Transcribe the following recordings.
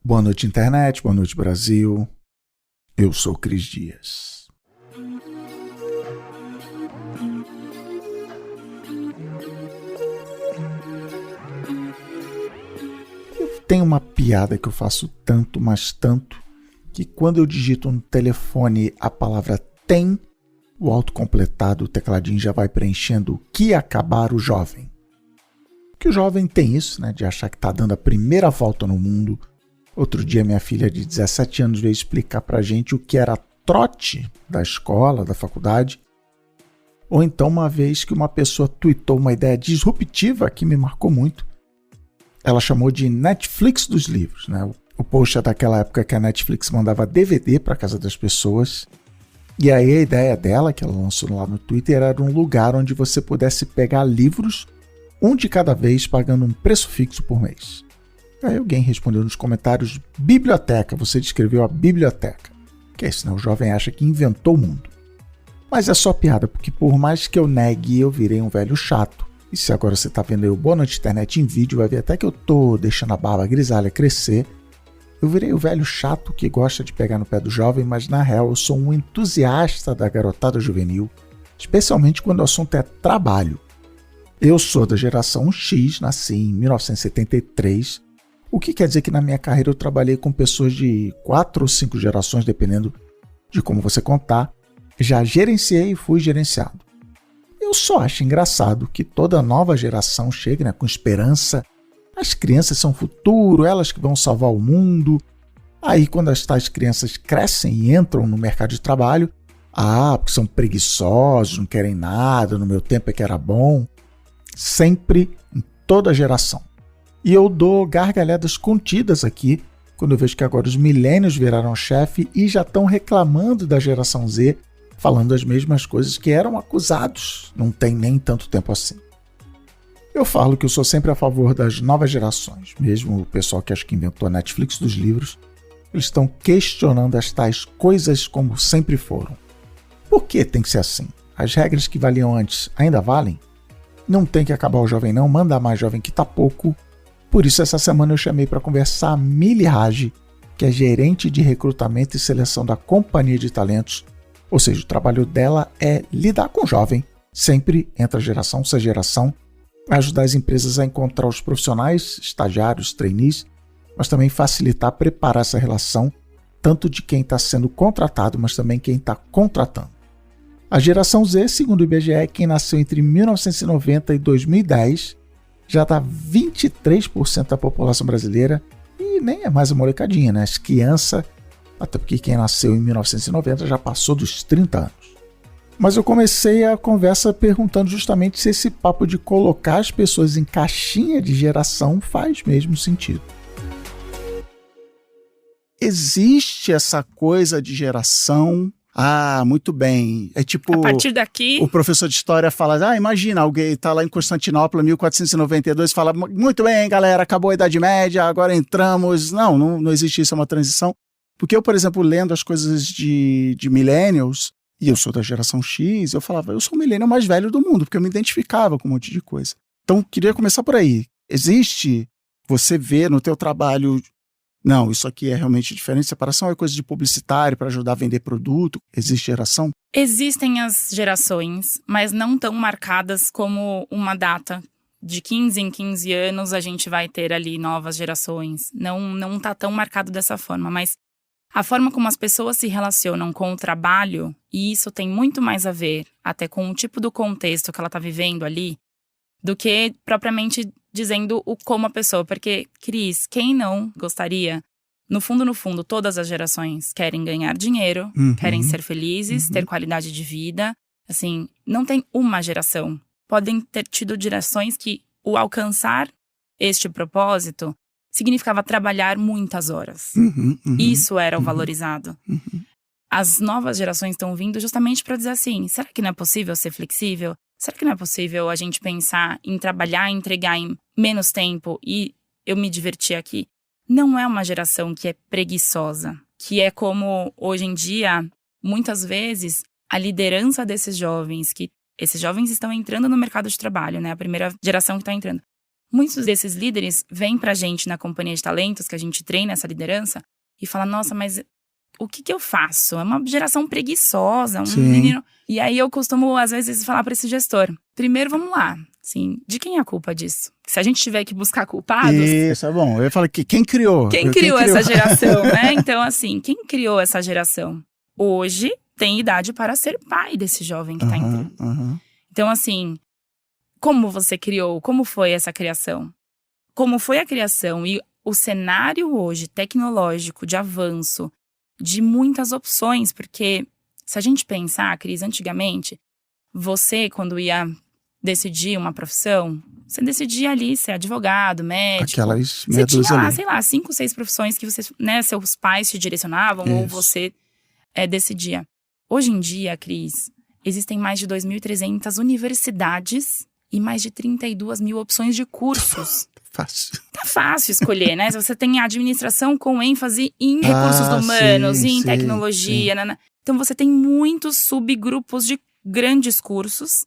Boa noite, internet. Boa noite, Brasil. Eu sou Cris Dias. Eu tenho uma piada que eu faço tanto, mas tanto, que quando eu digito no telefone a palavra tem, o autocompletado, o tecladinho já vai preenchendo o que acabar o jovem. Porque o jovem tem isso, né, de achar que está dando a primeira volta no mundo. Outro dia minha filha de 17 anos veio explicar pra gente o que era trote da escola, da faculdade. Ou então uma vez que uma pessoa tuitou uma ideia disruptiva que me marcou muito. Ela chamou de Netflix dos livros, né? O post é daquela época que a Netflix mandava DVD para casa das pessoas. E aí a ideia dela, que ela lançou lá no Twitter, era um lugar onde você pudesse pegar livros, um de cada vez, pagando um preço fixo por mês. Aí alguém respondeu nos comentários: biblioteca, você descreveu a biblioteca. Que é isso, né? O jovem acha que inventou o mundo. Mas é só piada, porque por mais que eu negue, eu virei um velho chato. E se agora você tá vendo aí o Boa Noite Internet em vídeo, vai ver até que eu tô deixando a barba grisalha crescer. Eu virei o velho chato que gosta de pegar no pé do jovem, mas na real eu sou um entusiasta da garotada juvenil, especialmente quando o assunto é trabalho. Eu sou da geração X, nasci em 1973, o que quer dizer que na minha carreira eu trabalhei com pessoas de 4 ou 5 gerações, dependendo de como você contar. Já gerenciei e fui gerenciado. Eu só acho engraçado que toda nova geração chegue, né, com esperança. As crianças são o futuro, elas que vão salvar o mundo. Aí quando as tais crianças crescem e entram no mercado de trabalho, porque são preguiçosos, não querem nada, no meu tempo é que era bom. Sempre, em toda geração. E eu dou gargalhadas contidas aqui, quando eu vejo que agora os millennials viraram chefe e já estão reclamando da geração Z, falando as mesmas coisas que eram acusados, não tem nem tanto tempo assim. Eu falo que eu sou sempre a favor das novas gerações, mesmo o pessoal que acho que inventou a Netflix dos livros, eles estão questionando as tais coisas como sempre foram. Por que tem que ser assim? As regras que valiam antes ainda valem? Não tem que acabar o jovem não, manda mais jovem que tá pouco. Por isso, essa semana eu chamei para conversar a Mili Raj, que é gerente de recrutamento e seleção da Companhia de Talentos. Ou seja, o trabalho dela é lidar com o jovem, sempre entre a geração, essa geração, ajudar as empresas a encontrar os profissionais, estagiários, trainees, mas também facilitar, preparar essa relação, tanto de quem está sendo contratado, mas também quem está contratando. A geração Z, segundo o IBGE, quem nasceu entre 1990 e 2010, já dá 23% da população brasileira e nem é mais a molecadinha, né? As crianças, até porque quem nasceu em 1990 já passou dos 30 anos. Mas eu comecei a conversa perguntando justamente se esse papo de colocar as pessoas em caixinha de geração faz mesmo sentido. Existe essa coisa de geração... muito bem. É tipo... A partir daqui... O professor de história fala, imagina, alguém está lá em Constantinopla, 1492, fala, muito bem, galera, acabou a Idade Média, agora entramos... Não existe isso, é uma transição. Porque eu, por exemplo, lendo as coisas de millennials, e eu sou da geração X, eu falava, eu sou o millennial mais velho do mundo, porque eu me identificava com um monte de coisa. Então, queria começar por aí. Existe, você vê no teu trabalho... Não, isso aqui é realmente diferente. Separação é coisa de publicitário para ajudar a vender produto. Existe geração? Existem as gerações, mas não tão marcadas como uma data. De 15 em 15 anos a gente vai ter ali novas gerações. Não tá tão marcado dessa forma, mas a forma como as pessoas se relacionam com o trabalho, e isso tem muito mais a ver até com o tipo do contexto que ela tá vivendo ali, do que propriamente dizendo como a pessoa. Porque, Cris, quem não gostaria? No fundo, todas as gerações querem ganhar dinheiro, querem ser felizes, ter qualidade de vida. Assim, não tem uma geração. Podem ter tido gerações que o alcançar este propósito significava trabalhar muitas horas. Isso era o valorizado. As novas gerações estão vindo justamente para dizer assim, será que não é possível ser flexível? Será que não é possível a gente pensar em trabalhar, entregar em menos tempo e eu me divertir aqui? Não é uma geração que é preguiçosa, que é como hoje em dia, muitas vezes, a liderança desses jovens, que esses jovens estão entrando no mercado de trabalho, né? A primeira geração que está entrando. Muitos desses líderes vêm pra gente na companhia de talentos, que a gente treina essa liderança, e fala, nossa, mas o que eu faço? É uma geração preguiçosa, menino... E aí eu costumo, às vezes, falar pra esse gestor, primeiro, vamos lá, assim, de quem é a culpa disso? Se a gente tiver que buscar culpados... Isso, é bom. Eu ia falar que quem criou? Quem criou essa geração, né? Então, assim, quem criou essa geração? Hoje tem idade para ser pai desse jovem que tá entrando. Então, assim, como você criou? Como foi essa criação? Como foi a criação? E o cenário hoje, tecnológico, de avanço, de muitas opções, porque se a gente pensar, Cris, antigamente, você, quando ia decidir uma profissão, você decidia ali ser advogado, médico. Aquelas meia dúzia tinha lá, ali. sei lá, 5, 6 profissões que você, né, seus pais te direcionavam ou você decidia. Hoje em dia, Cris, existem mais de 2.300 universidades e mais de 32 mil opções de cursos. Fácil. Tá fácil escolher, né? Se você tem administração com ênfase em recursos humanos, em tecnologia, então você tem muitos subgrupos de grandes cursos,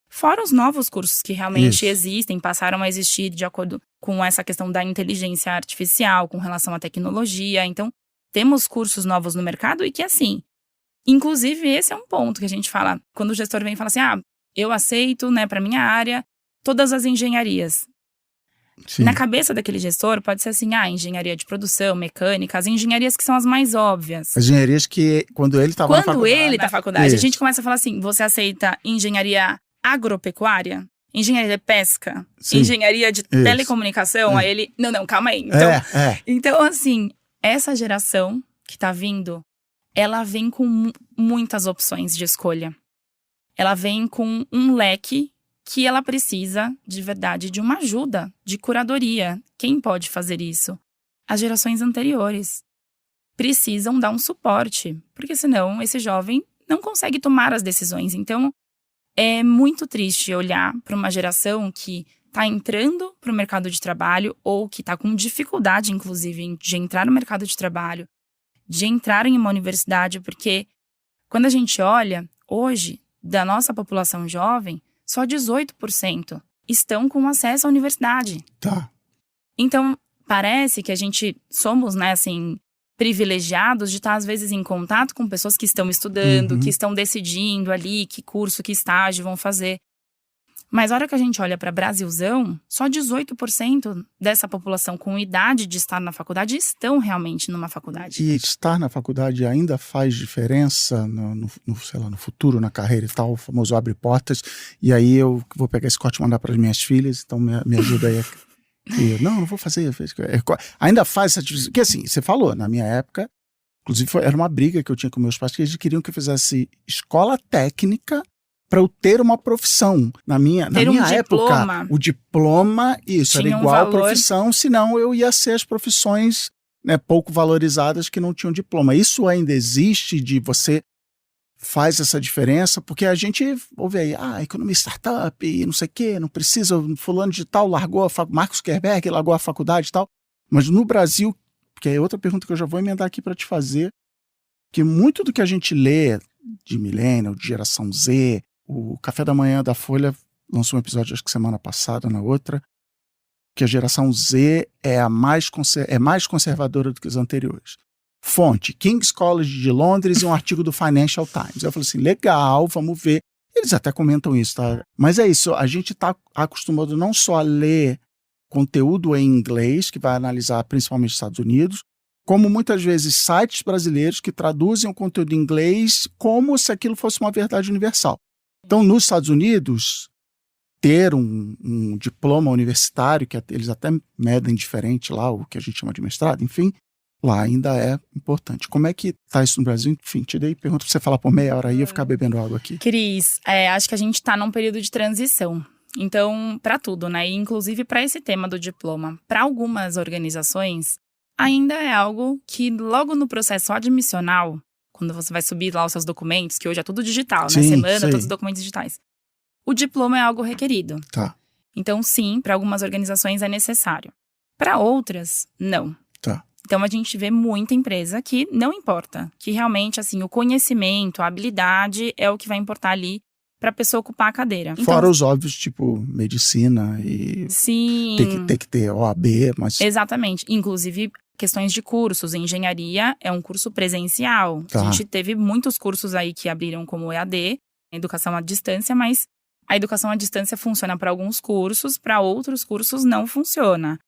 fora os novos cursos que realmente existem, passaram a existir de acordo com essa questão da inteligência artificial, com relação à tecnologia. Então, temos cursos novos no mercado e que, assim, inclusive esse é um ponto que a gente fala, quando o gestor vem e fala assim, eu aceito, né, para minha área, todas as engenharias. Sim. Na cabeça daquele gestor, pode ser assim, engenharia de produção, mecânica, as engenharias que são as mais óbvias. As engenharias que, quando ele estava na faculdade. Quando ele tá na faculdade, a gente começa a falar assim, você aceita engenharia agropecuária? Engenharia de pesca? Engenharia de telecomunicação? Aí ele, não, calma aí. Então, então, assim, essa geração que tá vindo, ela vem com muitas opções de escolha. Ela vem com um leque que ela precisa, de verdade, de uma ajuda, de curadoria. Quem pode fazer isso? As gerações anteriores precisam dar um suporte, porque senão esse jovem não consegue tomar as decisões. Então, é muito triste olhar para uma geração que está entrando para o mercado de trabalho ou que está com dificuldade, inclusive, de entrar no mercado de trabalho, de entrar em uma universidade, porque quando a gente olha, hoje, da nossa população jovem, só 18% estão com acesso à universidade. Tá. Então, parece que a gente somos, né, assim, privilegiados de estar, às vezes, em contato com pessoas que estão estudando, que estão decidindo ali que curso, que estágio vão fazer. Mas a hora que a gente olha para Brasilzão, só 18% dessa população com idade de estar na faculdade estão realmente numa faculdade. E estar na faculdade ainda faz diferença sei lá, no futuro, na carreira e tal, o famoso abre portas. E aí eu vou pegar esse corte e mandar para as minhas filhas, então me ajuda aí. Não vou fazer. Ainda faz essa diferença. Porque assim, você falou, na minha época, inclusive era uma briga que eu tinha com meus pais, que eles queriam que eu fizesse escola técnica para eu ter uma profissão. Na minha época, o diploma, isso, era igual à profissão, senão eu ia ser as profissões, né, pouco valorizadas que não tinham diploma. Isso ainda existe, de você faz essa diferença, porque a gente ouve aí, economia startup, e não sei o quê, não precisa, fulano de tal largou Marcos Zuckerberg largou a faculdade e tal. Mas no Brasil, que é outra pergunta que eu já vou emendar aqui para te fazer, que muito do que a gente lê de millennial, de geração Z, o Café da Manhã da Folha lançou um episódio, acho que semana passada, na outra, que a geração Z é mais conservadora do que os anteriores. Fonte, King's College de Londres e um artigo do Financial Times. Eu falei assim, legal, vamos ver. Eles até comentam isso, tá? Mas é isso, a gente está acostumado não só a ler conteúdo em inglês, que vai analisar principalmente os Estados Unidos, como muitas vezes sites brasileiros que traduzem o conteúdo em inglês como se aquilo fosse uma verdade universal. Então, nos Estados Unidos, ter um diploma universitário, que eles até medem diferente lá, o que a gente chama de mestrado, enfim, lá ainda é importante. Como é que está isso no Brasil? Enfim, te dei pergunta para você falar por meia hora aí e eu ficar bebendo água aqui. Cris, acho que a gente está num período de transição. Então, para tudo, né? E inclusive para esse tema do diploma, para algumas organizações, ainda é algo que logo no processo admissional, quando você vai subir lá os seus documentos, que hoje é tudo digital, né? Você manda todos os documentos digitais. O diploma é algo requerido. Tá. Então, sim, para algumas organizações é necessário. Para outras, não. Tá. Então, a gente vê muita empresa que não importa. Que realmente, assim, o conhecimento, a habilidade é o que vai importar ali para a pessoa ocupar a cadeira. Então, fora os óbvios, tipo medicina e sim, tem que ter OAB, mas... Exatamente. Inclusive, questões de cursos. Engenharia é um curso presencial. Tá. A gente teve muitos cursos aí que abriram como EAD, educação à distância, mas a educação à distância funciona para alguns cursos, para outros cursos não funciona.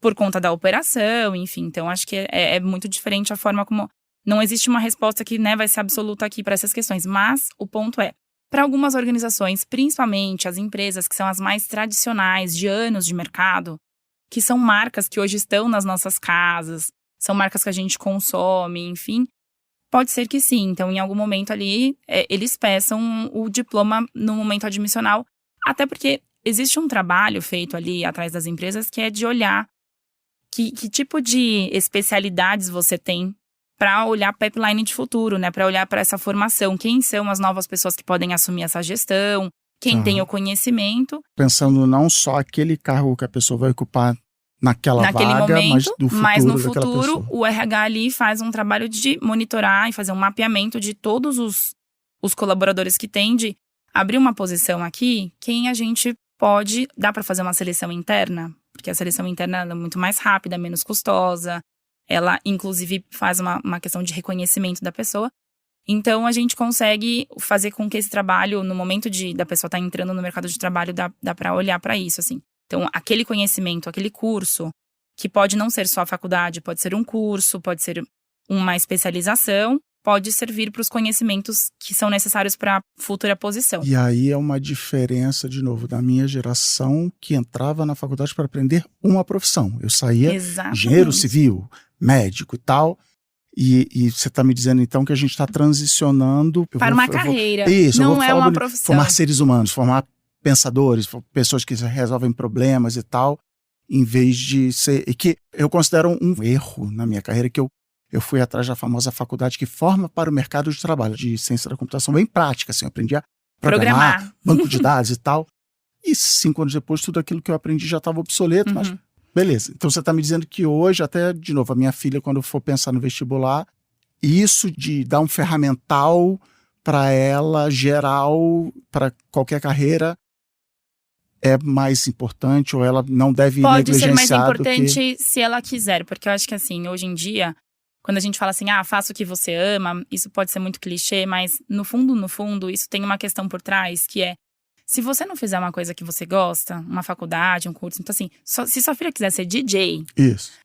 Por conta da operação, enfim. Então, acho que é muito diferente a forma como... Não existe uma resposta que, né, vai ser absoluta aqui para essas questões. Mas o ponto é, para algumas organizações, principalmente as empresas que são as mais tradicionais, de anos de mercado, que são marcas que hoje estão nas nossas casas, são marcas que a gente consome, enfim, pode ser que sim. Então, em algum momento ali, eles peçam o diploma no momento admissional, até porque existe um trabalho feito ali atrás das empresas que é de olhar que tipo de especialidades você tem para olhar pipeline de futuro, né? Para olhar para essa formação. Quem são as novas pessoas que podem assumir essa gestão? Quem tem o conhecimento. Pensando não só aquele cargo que a pessoa vai ocupar naquele vaga, momento, mas no futuro o RH ali faz um trabalho de monitorar e fazer um mapeamento de todos os colaboradores que tem, de abrir uma posição aqui, quem a gente pode... Dá para fazer uma seleção interna? Porque a seleção interna é muito mais rápida, menos custosa. Ela, inclusive, faz uma questão de reconhecimento da pessoa. Então, a gente consegue fazer com que esse trabalho, no momento da pessoa estar entrando no mercado de trabalho, dá para olhar para isso, assim. Então, aquele conhecimento, aquele curso, que pode não ser só a faculdade, pode ser um curso, pode ser uma especialização, pode servir para os conhecimentos que são necessários para a futura posição. E aí é uma diferença, de novo, da minha geração, que entrava na faculdade para aprender uma profissão. Eu saía engenheiro civil, médico e tal, e você está me dizendo então que a gente está transicionando... Para uma carreira, isso, não é uma profissão. Formar seres humanos, formar pensadores, pessoas que resolvem problemas e tal, em vez de ser... E que eu considero um erro na minha carreira, que eu fui atrás da famosa faculdade que forma para o mercado de trabalho, de ciência da computação, bem prática, assim, eu aprendi a programar. Banco de dados e tal. E 5 anos depois, tudo aquilo que eu aprendi já estava obsoleto, mas beleza. Então você está me dizendo que hoje, até, de novo, a minha filha, quando for pensar no vestibular, isso de dar um ferramental para ela, geral, para qualquer carreira, é mais importante, ou ela não deve negligenciar? Pode ser mais importante se ela quiser, porque eu acho que, assim, hoje em dia, quando a gente fala assim, faça o que você ama, isso pode ser muito clichê, mas no fundo, isso tem uma questão por trás, que é, se você não fizer uma coisa que você gosta, uma faculdade, um curso, então assim, se sua filha quiser ser DJ,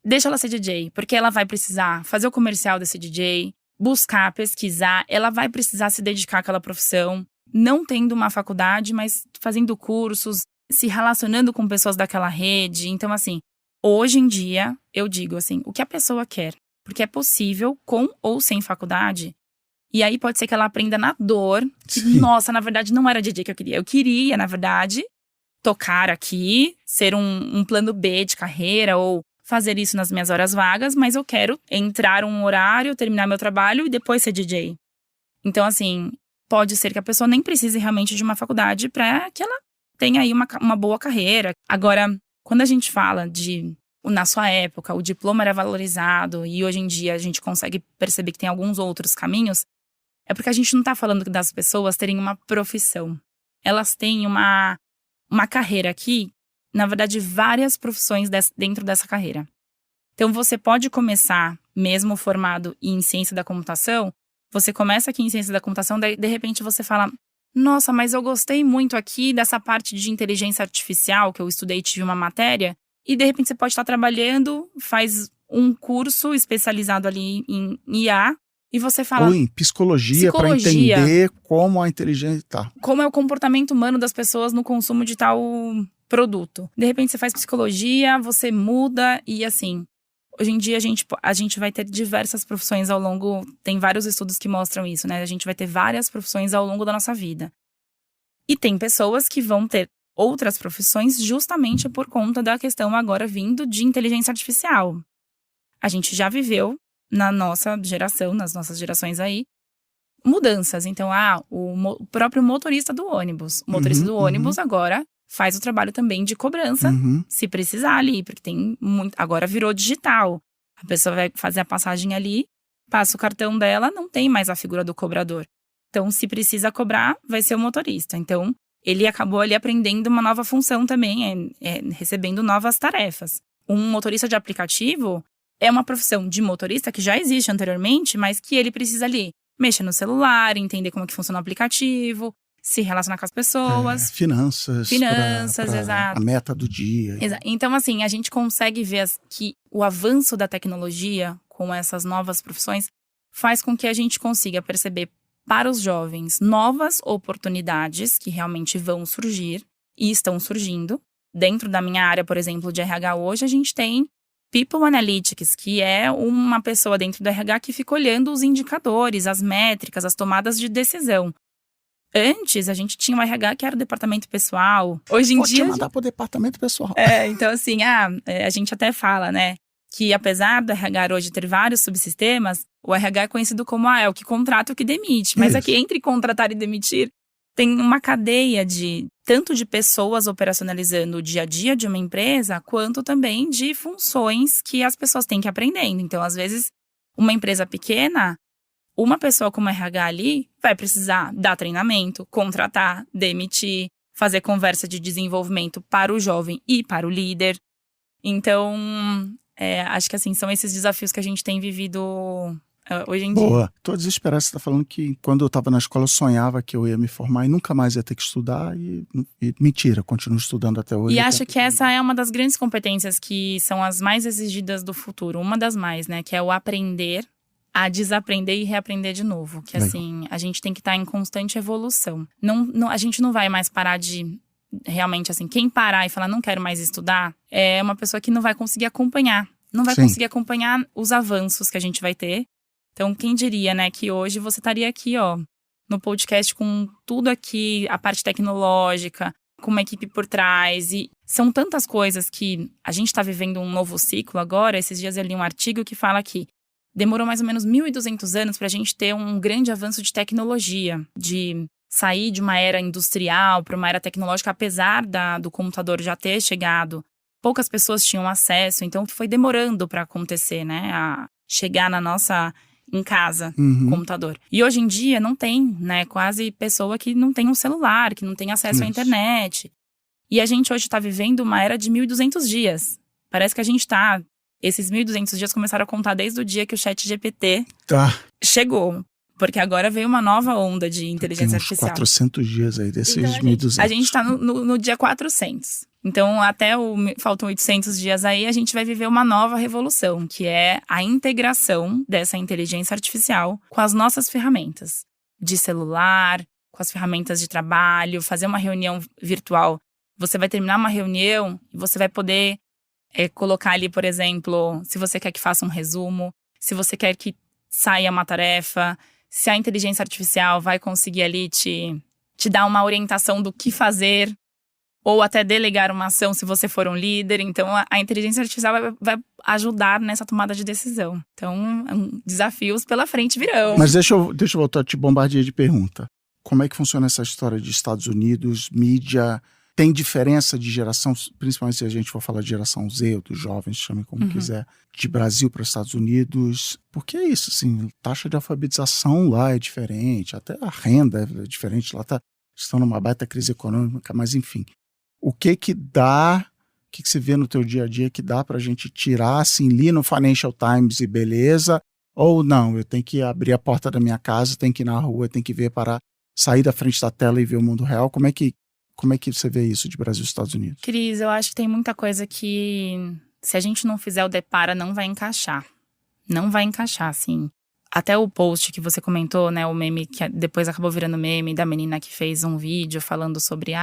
deixa ela ser DJ, porque ela vai precisar fazer o comercial desse DJ, buscar, pesquisar, ela vai precisar se dedicar àquela profissão, não tendo uma faculdade, mas fazendo cursos, se relacionando com pessoas daquela rede. Então, assim, hoje em dia, eu digo assim, o que a pessoa quer, porque é possível com ou sem faculdade. E aí pode ser que ela aprenda na dor, que, nossa, na verdade não era DJ que eu queria. Eu queria, na verdade, tocar aqui, ser um plano B de carreira ou fazer isso nas minhas horas vagas, mas eu quero entrar um horário, terminar meu trabalho e depois ser DJ. Então, assim, pode ser que a pessoa nem precise realmente de uma faculdade para que ela tenha aí uma boa carreira. Agora, quando a gente fala na sua época, o diploma era valorizado e hoje em dia a gente consegue perceber que tem alguns outros caminhos, é porque a gente não está falando das pessoas terem uma profissão. Elas têm uma carreira aqui, na verdade, várias profissões dentro dessa carreira. Então, você pode começar, mesmo formado em ciência da computação, você começa aqui em ciência da computação, daí, de repente, você fala, nossa, mas eu gostei muito aqui dessa parte de inteligência artificial, que eu estudei e tive uma matéria, e, de repente, você pode estar trabalhando, faz um curso especializado ali em IA, e você fala... Ou em psicologia. Para entender como a inteligência está. Como é o comportamento humano das pessoas no consumo de tal produto. De repente você faz psicologia, você muda e assim... Hoje em dia a gente vai ter diversas profissões ao longo... Tem vários estudos que mostram isso, né? A gente vai ter várias profissões ao longo da nossa vida. E tem pessoas que vão ter outras profissões justamente por conta da questão agora vindo de inteligência artificial. A gente já viveu... na nossa geração, nas nossas gerações aí, mudanças. Então, o próprio motorista do ônibus. O motorista do ônibus agora faz o trabalho também de cobrança, se precisar ali, porque tem muito... Agora virou digital. A pessoa vai fazer a passagem ali, passa o cartão dela, não tem mais a figura do cobrador. Então, se precisa cobrar, vai ser o motorista. Então, ele acabou ali aprendendo uma nova função também, recebendo novas tarefas. Um motorista de aplicativo é uma profissão de motorista que já existe anteriormente, mas que ele precisa ali mexer no celular, entender como que funciona o aplicativo, se relacionar com as pessoas. Finanças, exato. A meta do dia. Então, assim, a gente consegue ver que o avanço da tecnologia com essas novas profissões faz com que a gente consiga perceber para os jovens novas oportunidades que realmente vão surgir e estão surgindo. Dentro da minha área, por exemplo, de RH hoje, a gente tem People Analytics, que é uma pessoa dentro do RH que fica olhando os indicadores, as métricas, as tomadas de decisão. Antes, a gente tinha um RH que era o departamento pessoal. Hoje em dia... mandar para o departamento pessoal. Então assim, a gente até fala, né, que apesar do RH hoje ter vários subsistemas, o RH é conhecido como é o que contrata e o que demite. Mas aqui, entre contratar e demitir, tem uma cadeia tanto de pessoas operacionalizando o dia a dia de uma empresa, quanto também de funções que as pessoas têm que ir aprendendo. Então, às vezes, uma empresa pequena, uma pessoa como RH ali vai precisar dar treinamento, contratar, demitir, fazer conversa de desenvolvimento para o jovem e para o líder. Então, acho que assim, são esses desafios que a gente tem vivido hoje em dia. Boa. Tô desesperado, você tá falando que quando eu tava na escola eu sonhava que eu ia me formar e nunca mais ia ter que estudar e mentira, continuo estudando até hoje. E acho que essa é uma das grandes competências que são as mais exigidas do futuro, uma das mais, né, que é o aprender a desaprender e reaprender de novo, que assim, a gente tem que estar em constante evolução. A gente não vai mais parar de, realmente assim, quem parar e falar não quero mais estudar, é uma pessoa que não vai conseguir acompanhar, conseguir acompanhar os avanços que a gente vai ter. Então, quem diria, né, que hoje você estaria aqui, no podcast com tudo aqui, a parte tecnológica, com uma equipe por trás. E são tantas coisas que a gente está vivendo um novo ciclo agora. Esses dias eu li um artigo que fala que demorou mais ou menos 1.200 anos para a gente ter um grande avanço de tecnologia, de sair de uma era industrial para uma era tecnológica, apesar do computador já ter chegado. Poucas pessoas tinham acesso, então foi demorando para acontecer, né, a chegar em casa, computador. E hoje em dia não tem, né, quase pessoa que não tem um celular, que não tem acesso à internet. E a gente hoje está vivendo uma era de 1.200 dias. Parece que a gente está... Esses 1.200 dias começaram a contar desde o dia que o ChatGPT chegou. Porque agora veio uma nova onda de inteligência artificial. 400 dias aí desses então, 1.200. A gente está no dia 400. Então, faltam 800 dias aí, a gente vai viver uma nova revolução, que é a integração dessa inteligência artificial com as nossas ferramentas de celular, com as ferramentas de trabalho, fazer uma reunião virtual. Você vai terminar uma reunião e você vai poder colocar ali, por exemplo, se você quer que faça um resumo, se você quer que saia uma tarefa, se a inteligência artificial vai conseguir ali te dar uma orientação do que fazer, ou até delegar uma ação se você for um líder. Então, a inteligência artificial vai ajudar nessa tomada de decisão. Então, desafios pela frente virão. Mas deixa eu voltar a te bombardear de pergunta. Como é que funciona essa história de Estados Unidos, mídia? Tem diferença de geração, principalmente se a gente for falar de geração Z ou dos jovens, chame como quiser, de Brasil para os Estados Unidos? Porque é isso, assim, taxa de alfabetização lá é diferente, até a renda é diferente, lá estão numa baita crise econômica, mas enfim. O que você vê no teu dia a dia que dá pra gente tirar, assim, li no Financial Times e beleza, ou não, eu tenho que abrir a porta da minha casa, tenho que ir na rua, tenho que ver para sair da frente da tela e ver o mundo real? Como é que você vê isso de Brasil e Estados Unidos? Cris, eu acho que tem muita coisa que, se a gente não fizer o depara, não vai encaixar. Não vai encaixar, assim. Até o post que você comentou, né, o meme que depois acabou virando meme da menina que fez um vídeo falando sobre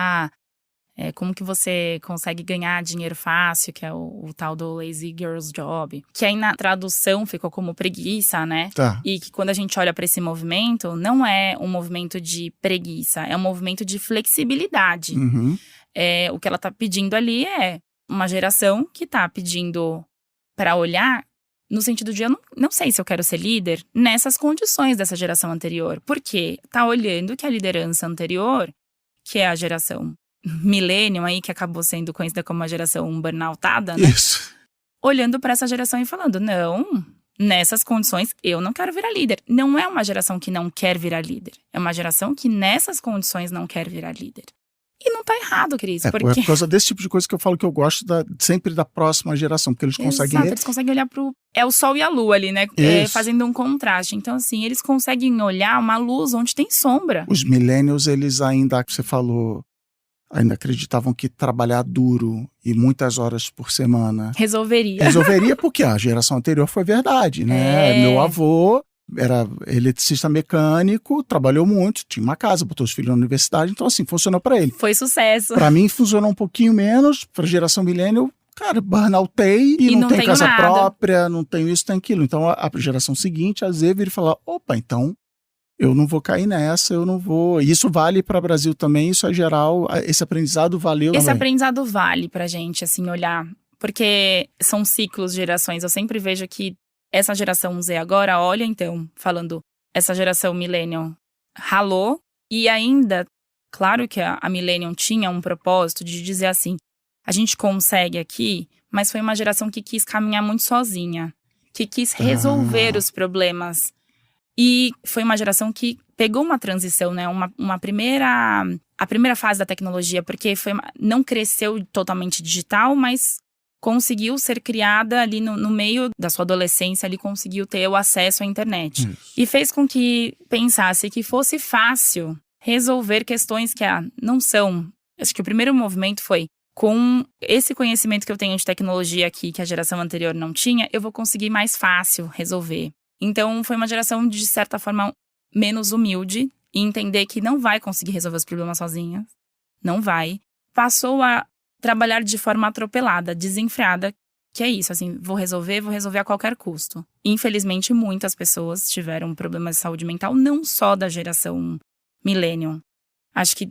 como que você consegue ganhar dinheiro fácil, que é o tal do Lazy Girl's Job. Que aí na tradução ficou como preguiça, né? Tá. E que quando a gente olha para esse movimento, não é um movimento de preguiça, é um movimento de flexibilidade. O que ela tá pedindo ali é uma geração que tá pedindo para olhar no sentido de eu não sei se eu quero ser líder nessas condições dessa geração anterior. Porque tá olhando que a liderança anterior, que é a geração Millennium aí, que acabou sendo conhecida como uma geração burnoutada, né? Isso. Olhando para essa geração e falando, não, nessas condições, eu não quero virar líder. Não é uma geração que não quer virar líder. É uma geração que nessas condições não quer virar líder. E não tá errado, Cris. É por causa desse tipo de coisa que eu falo que eu gosto sempre da próxima geração, porque eles conseguem... Exato, eles conseguem olhar pro... É o sol e a lua ali, né? Fazendo um contraste. Então, assim, eles conseguem olhar uma luz onde tem sombra. Os millennials, eles ainda, que você falou, ainda acreditavam que trabalhar duro e muitas horas por semana... Resolveria porque a geração anterior foi verdade, né? Meu avô era eletricista mecânico, trabalhou muito, tinha uma casa, botou os filhos na universidade, então assim, funcionou pra ele. Foi sucesso. Pra mim funcionou um pouquinho menos, pra geração millennial, cara, burnoutei e não tenho casa própria, não tenho isso, tem aquilo. Então a geração seguinte, às vezes, vira e fala, opa, então eu não vou cair nessa, eu não vou... E isso vale para o Brasil também, isso é geral, esse aprendizado valeu Esse também. aprendizado vale pra gente, assim, olhar, porque são ciclos de gerações. Eu sempre vejo que essa geração Z agora, olha então, falando, essa geração millennial ralou e ainda, claro que a millennial tinha um propósito de dizer assim, a gente consegue aqui, mas foi uma geração que quis caminhar muito sozinha, que quis resolver os problemas. E foi uma geração que pegou uma transição, né? A primeira fase da tecnologia, porque não cresceu totalmente digital, mas conseguiu ser criada ali no meio da sua adolescência, ali conseguiu ter o acesso à internet. E fez com que pensasse que fosse fácil resolver questões que não são. Acho que o primeiro movimento foi, com esse conhecimento que eu tenho de tecnologia aqui, que a geração anterior não tinha, eu vou conseguir mais fácil resolver. Então, foi uma geração, de certa forma, menos humilde e entender que não vai conseguir resolver os problemas sozinha. Não vai. Passou a trabalhar de forma atropelada, desenfreada, que é isso, assim, vou resolver a qualquer custo. Infelizmente, muitas pessoas tiveram problemas de saúde mental, não só da geração millennial. Acho que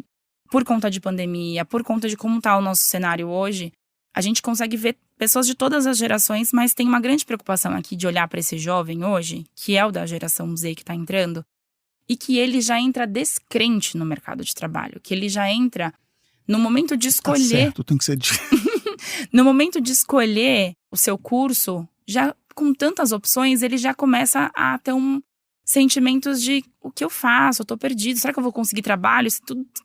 por conta de pandemia, por conta de como está o nosso cenário hoje, a gente consegue ver pessoas de todas as gerações, mas tem uma grande preocupação aqui de olhar para esse jovem hoje, que é o da geração Z que está entrando, e que ele já entra descrente no mercado de trabalho, que ele já entra no momento de escolher... Tá certo, tem que ser... No momento de escolher o seu curso, já com tantas opções, ele já começa a ter sentimentos de o que eu faço, eu tô perdido, será que eu vou conseguir trabalho?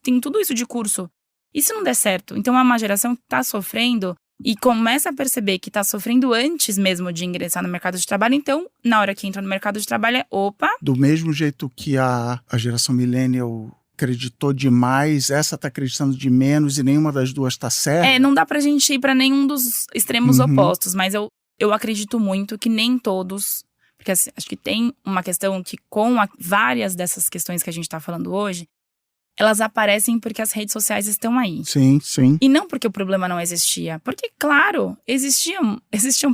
Tem tudo isso de curso. E se não der certo? Então é uma geração que tá sofrendo e começa a perceber que tá sofrendo antes mesmo de ingressar no mercado de trabalho. Então, na hora que entra no mercado de trabalho, Do mesmo jeito que a geração millennial acreditou demais, essa tá acreditando de menos e nenhuma das duas tá certa. Não dá pra gente ir pra nenhum dos extremos opostos, mas eu acredito muito que nem todos, porque assim, acho que tem uma questão que com várias dessas questões que a gente tá falando hoje, elas aparecem porque as redes sociais estão aí. Sim, sim. E não porque o problema não existia. Porque, claro, existiam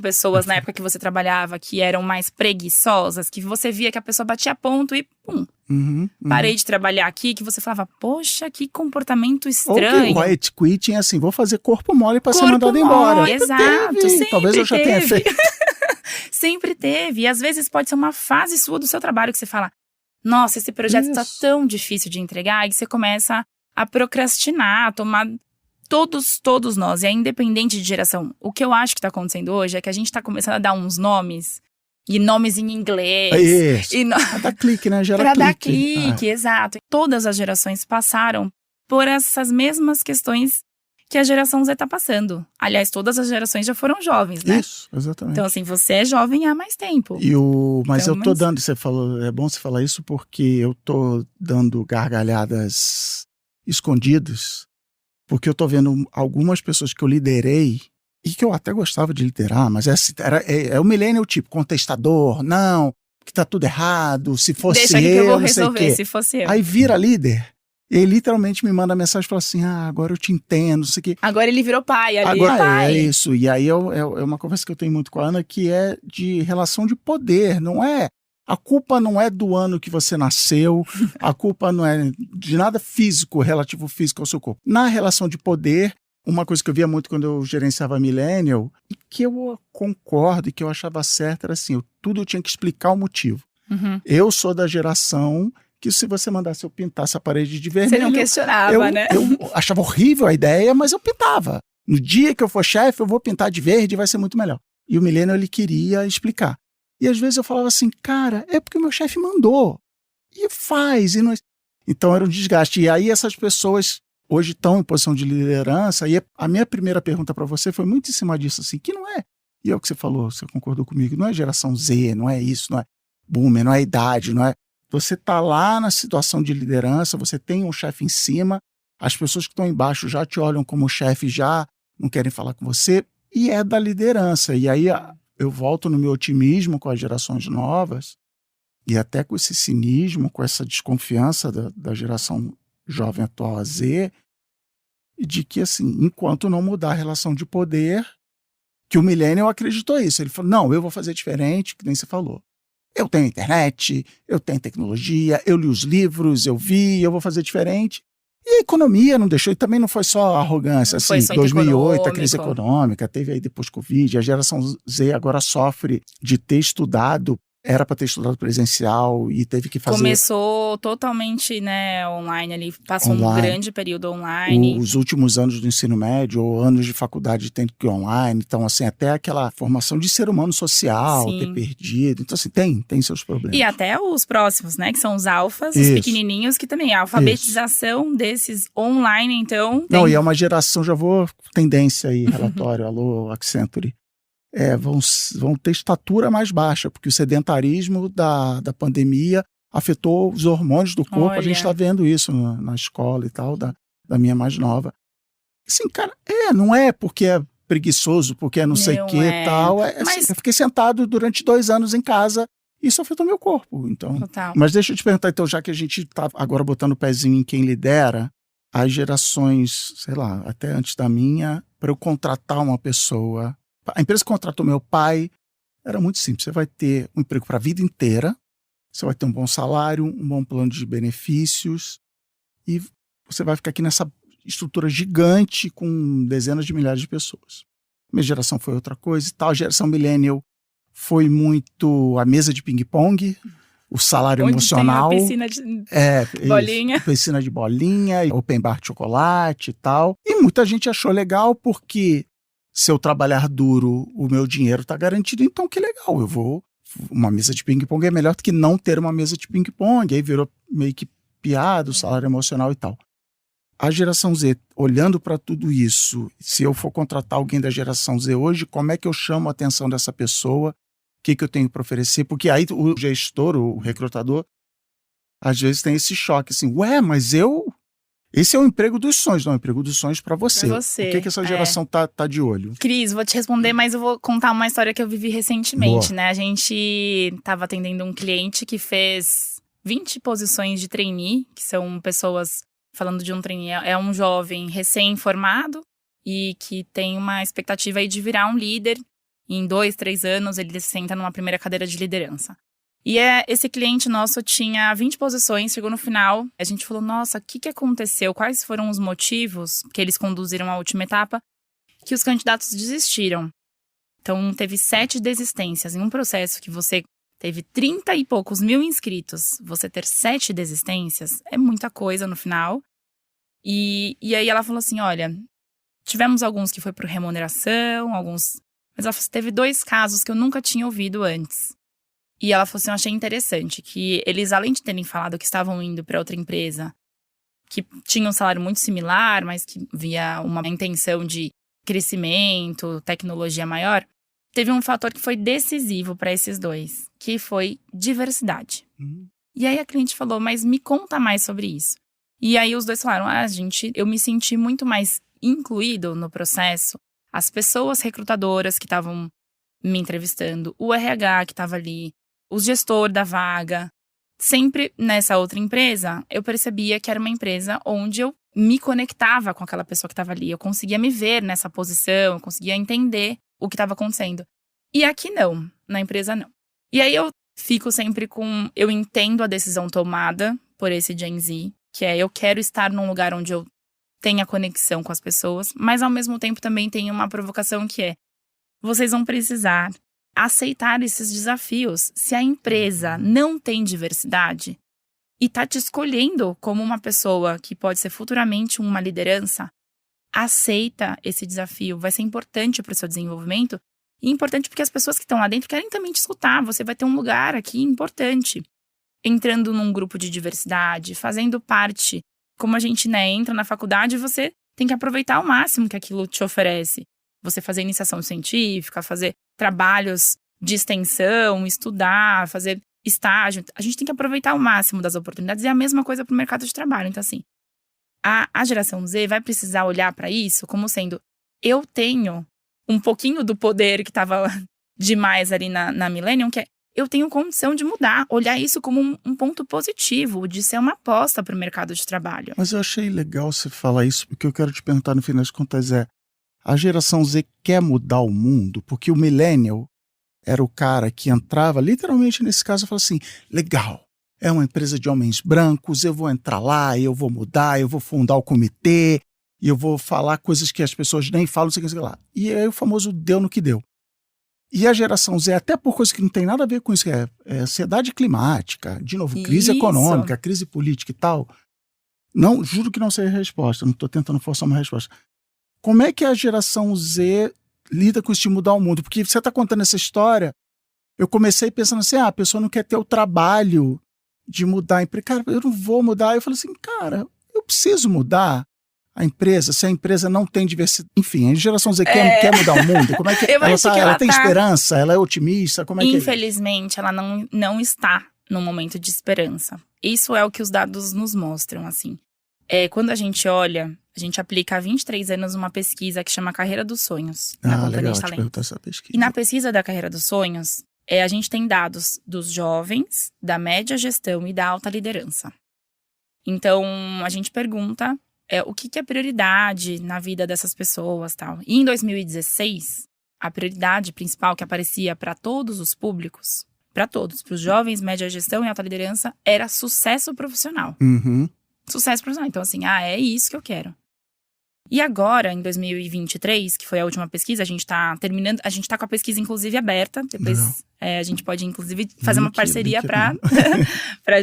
pessoas na época que você trabalhava que eram mais preguiçosas, que você via que a pessoa batia ponto e pum. Parei de trabalhar aqui, que você falava, poxa, que comportamento estranho. Ou que white quitting, assim, vou fazer corpo mole pra ser mandado embora. Exato, sempre talvez eu já tenha feito. Sempre teve. E às vezes pode ser uma fase sua do seu trabalho que você fala, nossa, esse projeto está tão difícil de entregar, e você começa a procrastinar, a tomar todos nós, e é independente de geração. O que eu acho que está acontecendo hoje é que a gente está começando a dar uns nomes, e nomes em inglês. Pra dar clique, né? Pra dar clique, exato. Todas as gerações passaram por essas mesmas questões que a geração Z tá passando. Aliás, todas as gerações já foram jovens, né? Isso, exatamente. Então, assim, você é jovem há mais tempo. Mas eu tô dando, você falou, é bom você falar isso porque eu tô dando gargalhadas escondidas, porque eu tô vendo algumas pessoas que eu liderei e que eu até gostava de liderar, mas é o millennial tipo, contestador, não, que tá tudo errado, se fosse Deixa que eu vou resolver, se fosse eu. Aí vira líder. Ele literalmente me manda mensagem e fala assim, agora eu te entendo, não sei o quê. Agora ele virou pai ali. Agora é isso. E aí é uma conversa que eu tenho muito com a Ana, que é de relação de poder, não é? A culpa não é do ano que você nasceu, a culpa não é de nada físico, relativo físico ao seu corpo. Na relação de poder, uma coisa que eu via muito quando eu gerenciava Millennial, e que eu concordo e que eu achava certo, era assim, tudo eu tinha que explicar o motivo. Eu sou da geração que se você mandasse eu pintasse a parede de vermelho... Você não questionava, né? Eu achava horrível a ideia, mas eu pintava. No dia que eu for chefe, eu vou pintar de verde e vai ser muito melhor. E o Millennial, ele queria explicar. E às vezes eu falava assim, cara, é porque o meu chefe mandou. E faz. E não... Então era um desgaste. E aí essas pessoas hoje estão em posição de liderança. E a minha primeira pergunta para você foi muito em cima disso, assim, que não é. E é o que você falou, você concordou comigo, não é geração Z, não é isso, não é boomer, não é idade, não é. Você está lá na situação de liderança, você tem um chefe em cima, as pessoas que estão embaixo já te olham como chefe, já não querem falar com você, e é da liderança. E aí eu volto no meu otimismo com as gerações novas, e até com esse cinismo, com essa desconfiança da geração jovem atual a Z, de que, assim, enquanto não mudar a relação de poder, que o millennial acreditou isso. Ele falou, não, eu vou fazer diferente, que nem você falou. Eu tenho internet, eu tenho tecnologia, eu li os livros, eu vi, eu vou fazer diferente. E a economia não deixou, e também não foi só arrogância, assim, 2008, a crise econômica, teve aí depois Covid, a geração Z agora sofre de ter estudado, era para ter estudado presencial e teve que fazer... Começou totalmente, né, online ali, passou um grande período online. Os últimos anos do ensino médio, ou anos de faculdade tendo que ir online, então assim, até aquela formação de ser humano social, Sim. ter perdido, então assim, tem seus problemas. E até os próximos, né, que são os alfas, os pequenininhos, que também a alfabetização desses online, então... Não, e é uma geração, já vou, tendência aí, relatório, alô, Accenture. Vão ter estatura mais baixa, porque o sedentarismo da pandemia afetou os hormônios do corpo. Olha. A gente está vendo isso na escola e tal, da minha mais nova. Assim, cara, não é porque é preguiçoso, porque é não sei o que e tal. Mas... eu fiquei sentado durante 2 anos em casa, isso afetou meu corpo. Então. Total. Mas deixa eu te perguntar, então, já que a gente está agora botando o pezinho em quem lidera, as gerações, sei lá, até antes da minha, para eu contratar uma pessoa... A empresa que contratou meu pai era muito simples. Você vai ter um emprego para a vida inteira, você vai ter um bom salário, um bom plano de benefícios e você vai ficar aqui nessa estrutura gigante com dezenas de milhares de pessoas. Minha geração foi outra coisa e tal. A geração millennial foi muito a mesa de ping-pong, o salário onde emocional. Tem a piscina de bolinha. Isso, piscina de bolinha, open bar de chocolate e tal. E muita gente achou legal porque... se eu trabalhar duro, o meu dinheiro está garantido, então que legal, eu vou... Uma mesa de ping-pong é melhor do que não ter uma mesa de ping-pong, aí virou meio que piada, o salário emocional e tal. A geração Z, olhando para tudo isso, se eu for contratar alguém da geração Z hoje, como é que eu chamo a atenção dessa pessoa? O que eu tenho para oferecer? Porque aí o gestor, o recrutador, às vezes tem esse choque, assim, mas esse é o emprego dos sonhos, não é o emprego dos sonhos para você. Pra você. O que essa geração tá de olho? Cris, vou te responder, mas eu vou contar uma história que eu vivi recentemente, né? A gente estava atendendo um cliente que fez 20 posições de trainee, que são pessoas, falando de um trainee, é um jovem recém-formado e que tem uma expectativa aí de virar um líder. Em 2, 3 anos, ele senta numa primeira cadeira de liderança. E esse cliente nosso tinha 20 posições, chegou no final, a gente falou, nossa, o que aconteceu? Quais foram os motivos que eles conduziram à última etapa? Que os candidatos desistiram. Então, teve 7 desistências. Em um processo que você teve 30 e poucos mil inscritos, você ter 7 desistências é muita coisa no final. E aí ela falou assim, olha, tivemos alguns que foi por remuneração, alguns... Mas ela falou, teve 2 casos que eu nunca tinha ouvido antes. E ela falou assim, eu achei interessante que eles, além de terem falado que estavam indo para outra empresa, que tinha um salário muito similar, mas que via uma intenção de crescimento, tecnologia maior, teve um fator que foi decisivo para esses 2, que foi diversidade. E aí a cliente falou, mas me conta mais sobre isso. E aí os 2 falaram, eu me senti muito mais incluído no processo. As pessoas recrutadoras que estavam me entrevistando, o RH que estava ali, o gestor da vaga. Sempre nessa outra empresa, eu percebia que era uma empresa onde eu me conectava com aquela pessoa que estava ali. Eu conseguia me ver nessa posição, eu conseguia entender o que estava acontecendo. E aqui não, na empresa não. E aí eu fico sempre com... Eu entendo a decisão tomada por esse Gen Z, que é eu quero estar num lugar onde eu tenha conexão com as pessoas, mas ao mesmo tempo também tem uma provocação que é vocês vão precisar aceitar esses desafios. Se a empresa não tem diversidade e está te escolhendo como uma pessoa que pode ser futuramente uma liderança, aceita esse desafio, vai ser importante para o seu desenvolvimento E importante porque as pessoas que estão lá dentro querem também te escutar. Você vai ter um lugar aqui importante. Entrando num grupo de diversidade, fazendo parte. Como a gente, né, entra na faculdade, você tem que aproveitar ao máximo que aquilo te oferece. Você fazer iniciação científica, fazer trabalhos de extensão, estudar, fazer estágio. A gente tem que aproveitar ao máximo das oportunidades. E a mesma coisa para o mercado de trabalho. Então, assim, a geração Z vai precisar olhar para isso como sendo: eu tenho um pouquinho do poder que estava demais ali na Millennium, que é: eu tenho condição de mudar, olhar isso como um ponto positivo, de ser uma aposta para o mercado de trabalho. Mas eu achei legal você falar isso, porque eu quero te perguntar no final das contas a geração Z quer mudar o mundo? Porque o Millennial era o cara que entrava, literalmente nesse caso, e falava assim: legal, é uma empresa de homens brancos, eu vou entrar lá, eu vou mudar, eu vou fundar o comitê, e eu vou falar coisas que as pessoas nem falam, não sei o que lá. E aí o famoso deu no que deu. E a geração Z, até por coisas que não tem nada a ver com isso, que é ansiedade climática, de novo, crise econômica, crise política e tal. Não, juro que não sei a resposta, não estou tentando forçar uma resposta. Como é que a geração Z lida com isso de mudar o mundo? Porque você está contando essa história, eu comecei pensando assim: a pessoa não quer ter o trabalho de mudar a empresa. Cara, eu não vou mudar. Eu falei assim: cara, eu preciso mudar a empresa, se a empresa não tem diversidade. Enfim, a geração Z quer mudar o mundo. Como é que ela tem esperança? Ela é otimista? Como é que Infelizmente, ela não está no momento de esperança. Isso é o que os dados nos mostram, assim. Quando a gente olha, a gente aplica há 23 anos uma pesquisa que chama Carreira dos Sonhos, na Companhia de Talentos. Essa pesquisa. E na pesquisa da Carreira dos Sonhos, a gente tem dados dos jovens, da média gestão e da alta liderança. Então, a gente pergunta o que é prioridade na vida dessas pessoas, tal. E em 2016, a prioridade principal que aparecia para todos os públicos, para todos, para os jovens, média gestão e alta liderança, era sucesso profissional. Uhum. Sucesso profissional. Então, assim, é isso que eu quero. E agora, em 2023, que foi a última pesquisa, a gente tá terminando, a gente tá com a pesquisa, inclusive, aberta. Depois a gente pode, inclusive, fazer uma parceria para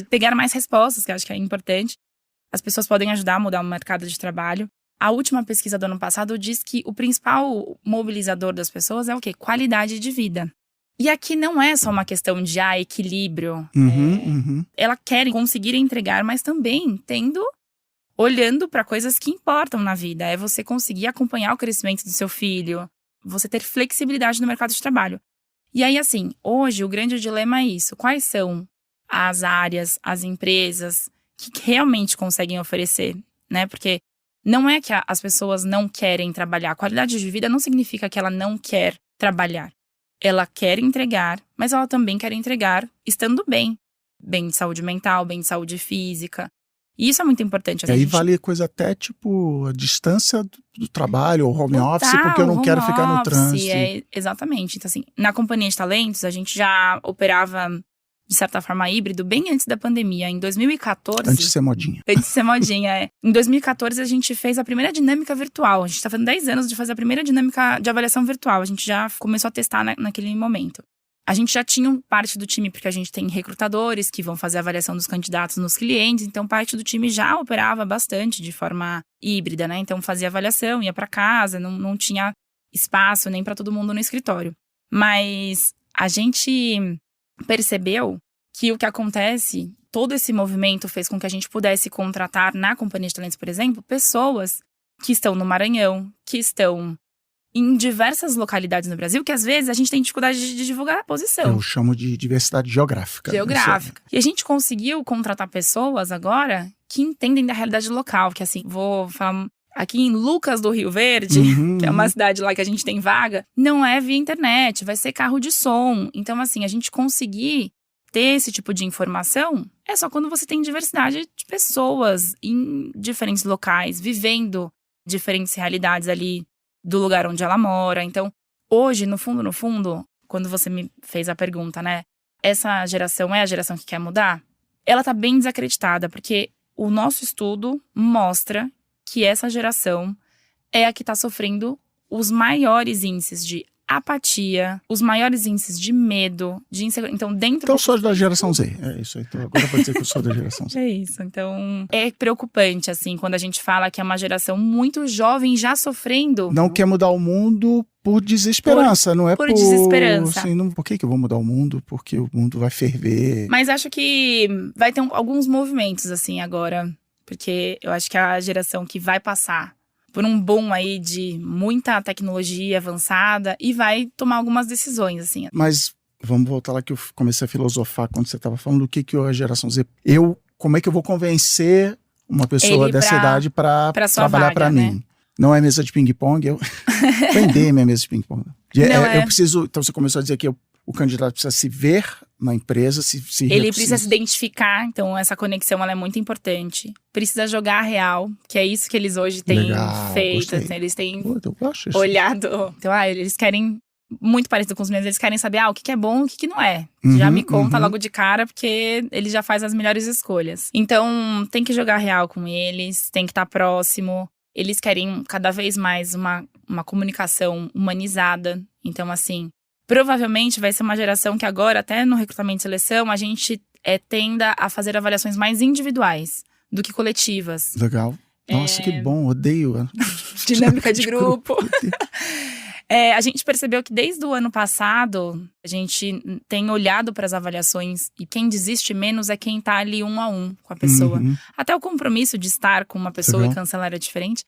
pegar mais respostas, que eu acho que é importante. As pessoas podem ajudar a mudar o mercado de trabalho. A última pesquisa do ano passado diz que o principal mobilizador das pessoas é o quê? Qualidade de vida. E aqui não é só uma questão de equilíbrio. Ela quer conseguir entregar, mas também olhando para coisas que importam na vida. É você conseguir acompanhar o crescimento do seu filho, você ter flexibilidade no mercado de trabalho. E aí, assim, hoje o grande dilema é isso. Quais são as áreas, as empresas que realmente conseguem oferecer, né? Porque não é que as pessoas não querem trabalhar. Qualidade de vida não significa que ela não quer trabalhar. Ela quer entregar, mas ela também quer entregar estando bem. Bem de saúde mental, bem de saúde física. E isso é muito importante. E aí vale coisa até tipo a distância do trabalho, ou home office, porque eu não quero ficar no trânsito. Exatamente. Então, assim, na Companhia de Talentos, a gente já operava, de certa forma, híbrido bem antes da pandemia. Em 2014… Antes de ser modinha. Antes de ser modinha, Em 2014, a gente fez a primeira dinâmica virtual. A gente tá fazendo 10 anos de fazer a primeira dinâmica de avaliação virtual. A gente já começou a testar naquele momento. A gente já tinha parte do time, porque a gente tem recrutadores que vão fazer a avaliação dos candidatos nos clientes. Então, parte do time já operava bastante de forma híbrida, né? Então, fazia avaliação, ia para casa, não tinha espaço nem para todo mundo no escritório. Mas a gente percebeu que o que acontece, todo esse movimento fez com que a gente pudesse contratar na Companhia de Talentos, por exemplo, pessoas que estão no Maranhão, que estão em diversas localidades no Brasil, que às vezes a gente tem dificuldade de divulgar a posição. Eu chamo de diversidade geográfica. E a gente conseguiu contratar pessoas agora que entendem da realidade local, que assim, vou falar… Aqui em Lucas do Rio Verde, que é uma cidade lá que a gente tem vaga, não é via internet, vai ser carro de som. Então, assim, a gente conseguir ter esse tipo de informação é só quando você tem diversidade de pessoas em diferentes locais, vivendo diferentes realidades ali do lugar onde ela mora. Então, hoje, no fundo, quando você me fez a pergunta, né? Essa geração é a geração que quer mudar? Ela tá bem desacreditada, porque o nosso estudo mostra que essa geração é a que tá sofrendo os maiores índices de apatia, os maiores índices de medo, de insegurança. Então eu sou da geração Z, é isso aí. Então agora pode dizer que eu sou da geração Z. É isso, então é preocupante, assim, quando a gente fala que é uma geração muito jovem já sofrendo. Não quer mudar o mundo por desesperança, não é por desesperança. Assim, não, por que eu vou mudar o mundo? Porque o mundo vai ferver. Mas acho que vai ter alguns movimentos, assim, agora. Porque eu acho que a geração que vai passar por um boom aí de muita tecnologia avançada e vai tomar algumas decisões, assim. Mas vamos voltar lá que eu comecei a filosofar quando você estava falando do que é a geração Z. Como é que eu vou convencer uma pessoa dessa idade para trabalhar para mim? Né? Não é mesa de ping-pong, eu vender minha mesa de ping-pong. Eu preciso, então você começou a dizer que o candidato precisa se ver na empresa, ele precisa se identificar, então essa conexão ela é muito importante. Precisa jogar a real, que é isso que eles hoje têm feito. Assim, eles têm olhado. Então, eles querem, muito parecido com os meninos, eles querem saber o que é bom e o que não é. Já me conta logo de cara, porque ele já faz as melhores escolhas. Então, tem que jogar a real com eles, tem que estar próximo. Eles querem cada vez mais uma comunicação humanizada. Então, assim, provavelmente vai ser uma geração que agora, até no recrutamento e seleção, a gente tenda a fazer avaliações mais individuais do que coletivas. Legal. Nossa, que bom, odeio. Dinâmica de grupo. A gente percebeu que desde o ano passado, a gente tem olhado para as avaliações e quem desiste menos é quem está ali 1 a 1 com a pessoa. Até o compromisso de estar com uma pessoa e cancelar é diferente.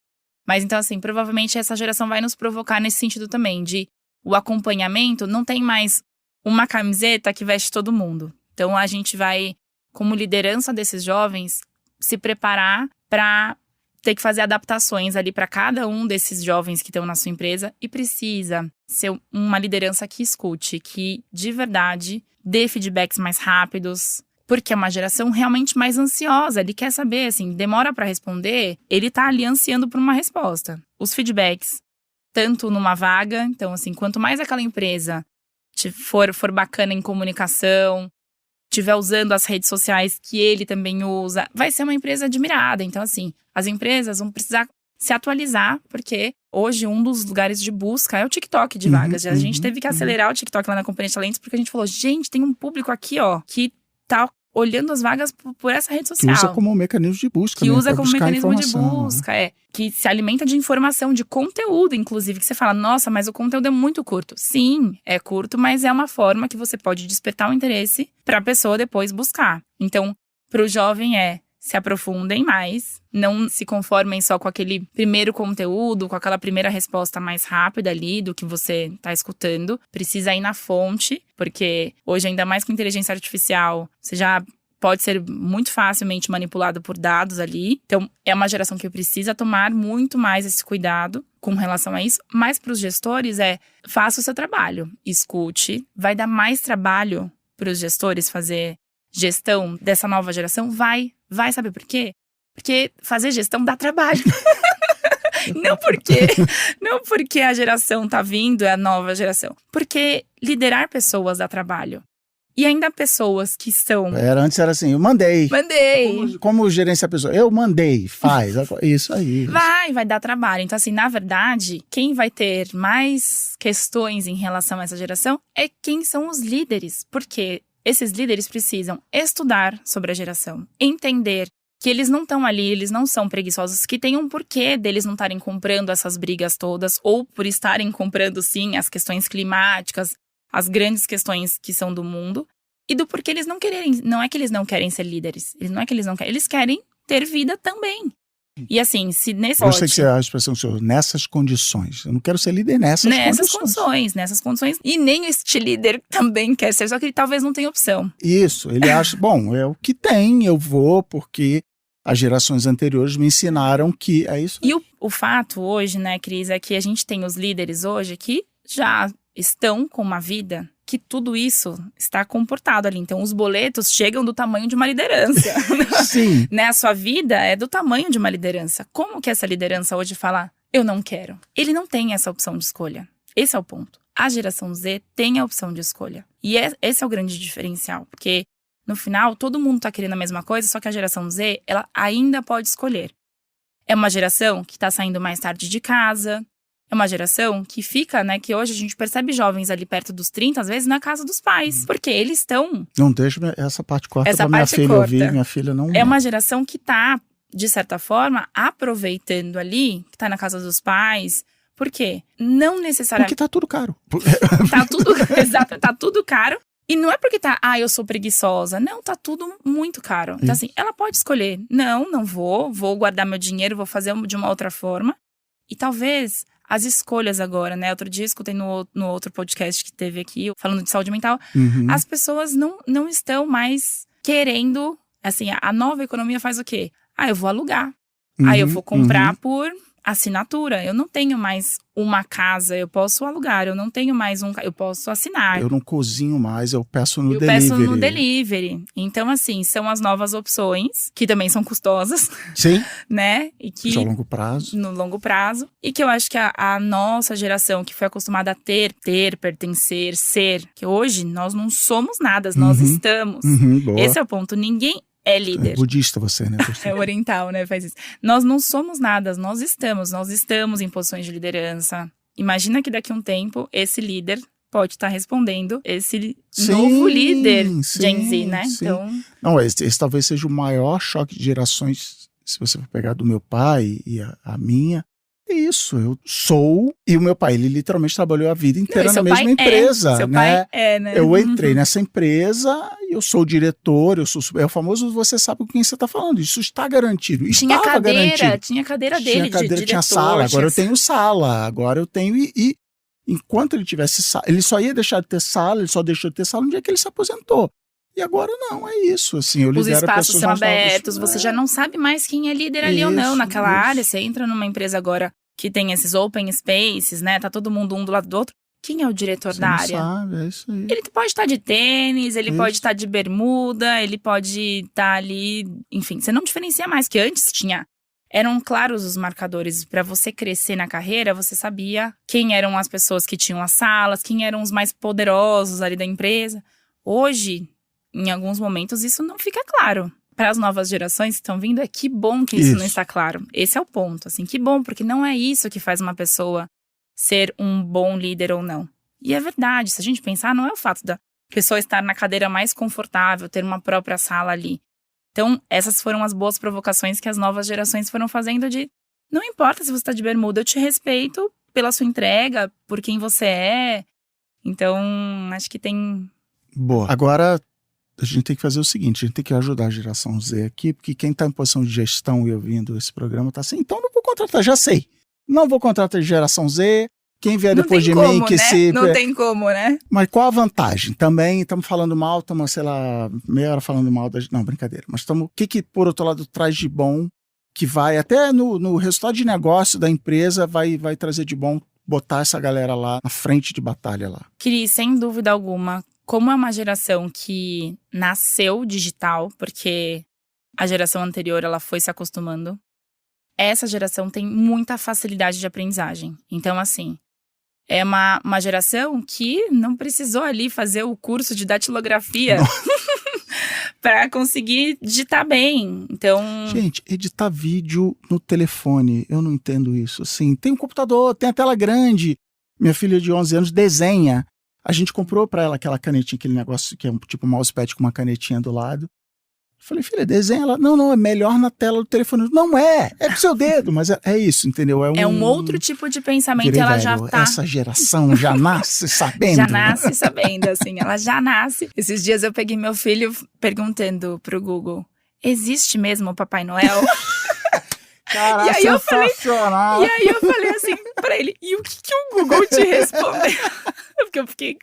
Mas então, assim, provavelmente essa geração vai nos provocar nesse sentido também, de o acompanhamento não tem mais uma camiseta que veste todo mundo. Então, a gente vai, como liderança desses jovens, se preparar para ter que fazer adaptações ali para cada um desses jovens que estão na sua empresa e precisa ser uma liderança que escute, que de verdade dê feedbacks mais rápidos, porque é uma geração realmente mais ansiosa. Ele quer saber, assim, demora para responder, ele tá ali ansiando por uma resposta. Os feedbacks, tanto numa vaga, então assim, quanto mais aquela empresa for bacana em comunicação, estiver usando as redes sociais que ele também usa, vai ser uma empresa admirada. Então, assim, as empresas vão precisar se atualizar, porque hoje um dos lugares de busca é o TikTok de vagas. A gente teve que acelerar o TikTok lá na Companhia de Talentos, porque a gente falou, gente, tem um público aqui, que tá olhando as vagas por essa rede social. Que usa como mecanismo de busca. Que usa como mecanismo de busca, que se alimenta de informação, de conteúdo, inclusive, que você fala, nossa, mas o conteúdo é muito curto. Sim, é curto, mas é uma forma que você pode despertar o interesse para a pessoa depois buscar. Então, para o jovem se aprofundem mais, não se conformem só com aquele primeiro conteúdo, com aquela primeira resposta mais rápida ali do que você está escutando. Precisa ir na fonte, porque hoje, ainda mais com inteligência artificial, você já pode ser muito facilmente manipulado por dados ali. Então, é uma geração que precisa tomar muito mais esse cuidado com relação a isso. Mas para os gestores faça o seu trabalho, escute. Vai dar mais trabalho para os gestores fazer gestão dessa nova geração? Vai, sabe por quê? Porque fazer gestão dá trabalho. Não porque a geração tá vindo, é a nova geração. Porque liderar pessoas dá trabalho. E ainda pessoas que são... Antes era assim, eu mandei. Como gerenciar a pessoa? Eu mandei, faz. Isso aí. Vai dar trabalho. Então, assim, na verdade, quem vai ter mais questões em relação a essa geração é quem são os líderes. Porque esses líderes precisam estudar sobre a geração, entender que eles não estão ali, eles não são preguiçosos, que tem um porquê deles não estarem comprando essas brigas todas, ou por estarem comprando, sim, as questões climáticas, as grandes questões que são do mundo, e do porquê eles não querem. Não é que eles não querem ser líderes, não é que eles não querem, eles querem ter vida também. E assim, se nesse... Eu sei que você a expressão, senhor, nessas condições. Eu não quero ser líder nessas condições. E nem este líder também quer ser, só que ele talvez não tenha opção. Isso, ele acha, bom, é o que tem, eu vou, porque as gerações anteriores me ensinaram que é isso. E o fato hoje, né, Cris, é que a gente tem os líderes hoje que já estão com uma vida que tudo isso está comportado ali. Então, os boletos chegam do tamanho de uma liderança. Sim. Né? A sua vida é do tamanho de uma liderança. Como que essa liderança hoje fala, eu não quero? Ele não tem essa opção de escolha. Esse é o ponto. A geração Z tem a opção de escolha. E esse é o grande diferencial. Porque, no final, todo mundo está querendo a mesma coisa, só que a geração Z, ela ainda pode escolher. É uma geração que está saindo mais tarde de casa, é uma geração que fica, né, que hoje a gente percebe jovens ali perto dos 30, às vezes na casa dos pais, porque eles estão... Não deixa essa parte corta pra minha filha ouvir, minha filha não... É uma geração que tá, de certa forma, aproveitando ali, que tá na casa dos pais. Por quê? Não necessariamente... Porque tá tudo caro. Tá tudo, exato, tá tudo caro. E não é porque eu sou preguiçosa. Não, tá tudo muito caro. Então assim, ela pode escolher. Não vou guardar meu dinheiro, vou fazer de uma outra forma. E talvez... As escolhas agora, né? Outro dia, escutei no outro podcast que teve aqui, falando de saúde mental. As pessoas não estão mais querendo... Assim, a nova economia faz o quê? Eu vou alugar. Eu vou comprar por assinatura. Eu não tenho mais uma casa, eu posso alugar. Eu não tenho mais eu posso assinar. Eu não cozinho mais, eu peço no delivery. Eu peço no delivery. Então, assim, são as novas opções, que também são custosas. Sim. Né? E que, a longo prazo. No longo prazo. E que eu acho que a nossa geração, que foi acostumada a ter, pertencer, ser, que hoje nós não somos nada, nós estamos. Boa. Esse é o ponto. Ninguém é líder. É budista você, né? É oriental, né? Faz isso. Nós não somos nada, nós estamos em posições de liderança. Imagina que daqui a um tempo, esse líder pode estar respondendo esse novo líder Gen Z, né? Sim. Então... Não, esse talvez seja o maior choque de gerações, se você for pegar do meu pai e a minha. É isso, eu sou... E o meu pai, ele literalmente trabalhou a vida inteira na mesma empresa, seu né? Pai é, né? Eu entrei nessa empresa, eu sou o diretor, é o famoso você sabe com quem você está falando. Isso está garantido. Tinha cadeira dele, de diretor. Tinha sala, agora eu tenho sala, agora eu tenho... E enquanto ele tivesse sala, ele só ia deixar de ter sala, ele só deixou de ter sala no dia que ele se aposentou. E agora não, é isso, assim, eu lidero Os espaços pessoas são mais abertos, novas. você já não sabe mais quem é líder ali ou não naquela área. Você entra numa empresa agora que tem esses open spaces, né? Tá todo mundo um do lado do outro. Quem é o diretor da área? Sabe, é isso aí. Ele pode estar de tênis, ele pode estar de bermuda, ele pode estar ali... Enfim, você não diferencia mais, que antes tinha... Eram claros os marcadores. Para você crescer na carreira, você sabia quem eram as pessoas que tinham as salas, quem eram os mais poderosos ali da empresa. Hoje, em alguns momentos, isso não fica claro. Para as novas gerações que estão vindo, que bom que isso não está claro. Esse é o ponto, assim, que bom, porque não é isso que faz uma pessoa ser um bom líder ou não. E é verdade, se a gente pensar, não é o fato da pessoa estar na cadeira mais confortável, ter uma própria sala ali. Então, essas foram as boas provocações que as novas gerações foram fazendo de... Não importa se você está de bermuda, eu te respeito pela sua entrega, por quem você é. Então, acho que tem... Boa. Agora, a gente tem que fazer o seguinte, a gente tem que ajudar a geração Z aqui, porque quem está em posição de gestão e ouvindo esse programa está assim, então não vou contratar, já sei. Não vou contratar de geração Z, quem vier depois de mim que se... Não tem como, né? Mas qual a vantagem? Também estamos falando mal, estamos, sei lá, meia hora falando mal das... Não, brincadeira. Mas o que por outro lado traz de bom, que vai até no resultado de negócio da empresa, vai trazer de bom botar essa galera lá na frente de batalha lá? Cris, sem dúvida alguma, como é uma geração que nasceu digital, porque a geração anterior ela foi se acostumando, essa geração tem muita facilidade de aprendizagem. Então, assim, é uma geração que não precisou ali fazer o curso de datilografia para conseguir digitar bem. Então... Gente, editar vídeo no telefone, eu não entendo isso. Assim, tem um computador, tem a tela grande. Minha filha de 11 anos desenha. A gente comprou para ela aquela canetinha, aquele negócio que é tipo um mousepad com uma canetinha do lado. Falei, filha, desenha ela. Não, é melhor na tela do telefone. Não é pro seu dedo, mas é isso, entendeu? É um outro tipo de pensamento, ela já tá... Essa geração já nasce sabendo. Já nasce sabendo, assim, ela já nasce. Esses dias eu peguei meu filho perguntando pro Google, existe mesmo o Papai Noel? Cara, e aí eu falei assim pra ele, e o que o Google te respondeu? Porque eu fiquei...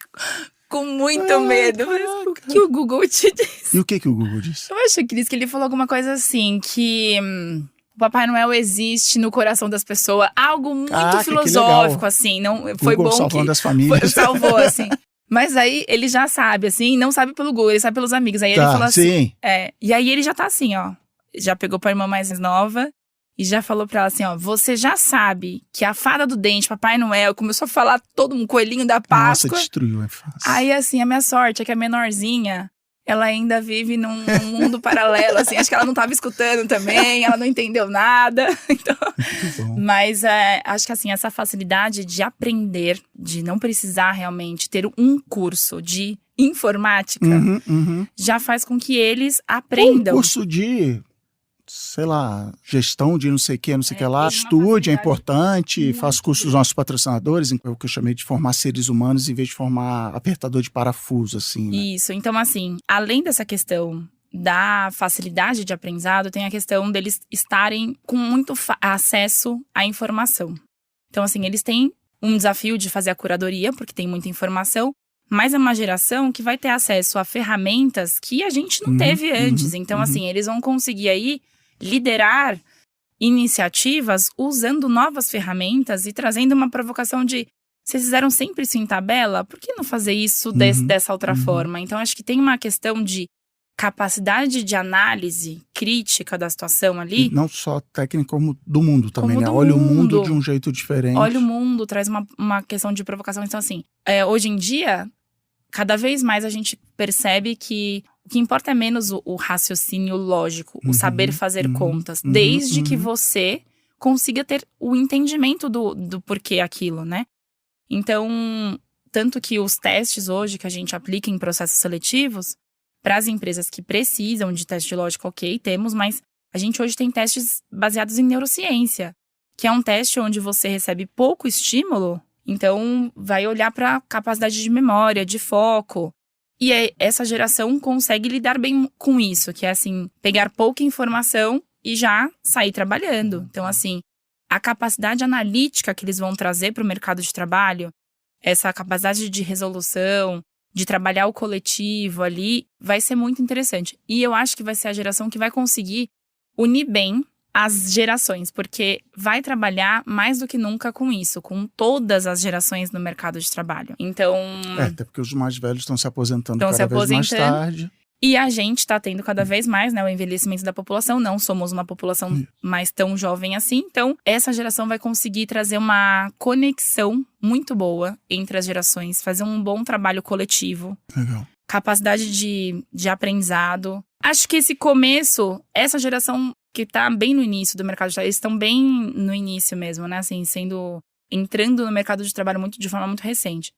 com muito medo. Mas o que o Google te disse? E o que o Google disse? Eu acho, Cris, que ele falou alguma coisa assim, que o Papai Noel existe no coração das pessoas. Algo muito filosófico, assim. Não, foi Google bom salvando as famílias. Salvou, assim. Mas aí ele já sabe, assim, não sabe pelo Google, ele sabe pelos amigos. Aí ele falou assim. E aí ele já tá assim, ó. Já pegou pra irmã mais nova. E já falou pra ela assim, ó, você já sabe que a fada do dente, Papai Noel, começou a falar todo um coelhinho da Páscoa. Nossa, destruiu a infância. Aí assim, a minha sorte é que a menorzinha, ela ainda vive num mundo paralelo, assim. Acho que ela não estava escutando também, ela não entendeu nada. Então, mas acho que assim, essa facilidade de aprender, de não precisar realmente ter um curso de informática, já faz com que eles aprendam. Um curso de, sei lá, gestão de não sei o que lá, estude, é importante, faça curso dos nossos patrocinadores, o que eu chamei de formar seres humanos em vez de formar apertador de parafuso, assim, né? Isso, então assim, além dessa questão da facilidade de aprendizado, tem a questão deles estarem com muito acesso à informação. Então assim, eles têm um desafio de fazer a curadoria, porque tem muita informação, mas é uma geração que vai ter acesso a ferramentas que a gente não teve antes. Então assim, eles vão conseguir aí liderar iniciativas usando novas ferramentas e trazendo uma provocação de vocês fizeram sempre isso em tabela, por que não fazer isso dessa outra forma? Então acho que tem uma questão de capacidade de análise crítica da situação ali. E não só técnica, como do mundo também, né? Olha o mundo de um jeito diferente. Olha o mundo, traz uma questão de provocação. Então assim, hoje em dia, cada vez mais a gente percebe que o que importa é menos o raciocínio lógico, o saber fazer contas, desde que você consiga ter o entendimento do porquê aquilo, né? Então, tanto que os testes hoje que a gente aplica em processos seletivos, para as empresas que precisam de teste lógico, ok, temos, mas a gente hoje tem testes baseados em neurociência, que é um teste onde você recebe pouco estímulo, então vai olhar para a capacidade de memória, de foco. E essa geração consegue lidar bem com isso, que é assim, pegar pouca informação e já sair trabalhando. Então assim, a capacidade analítica que eles vão trazer para o mercado de trabalho, essa capacidade de resolução, de trabalhar o coletivo ali, vai ser muito interessante. E eu acho que vai ser a geração que vai conseguir unir bem as gerações, porque vai trabalhar mais do que nunca com isso, com todas as gerações no mercado de trabalho. Então... até porque os mais velhos estão se aposentando cada vez mais tarde. E a gente está tendo cada vez mais, né, o envelhecimento da população. Não somos uma população mais tão jovem assim. Então, essa geração vai conseguir trazer uma conexão muito boa entre as gerações. Fazer um bom trabalho coletivo. Legal. Capacidade de aprendizado. Acho que esse começo, essa geração que está bem no início do mercado de trabalho, eles estão bem no início mesmo, né? Assim, entrando no mercado de trabalho de forma muito recente.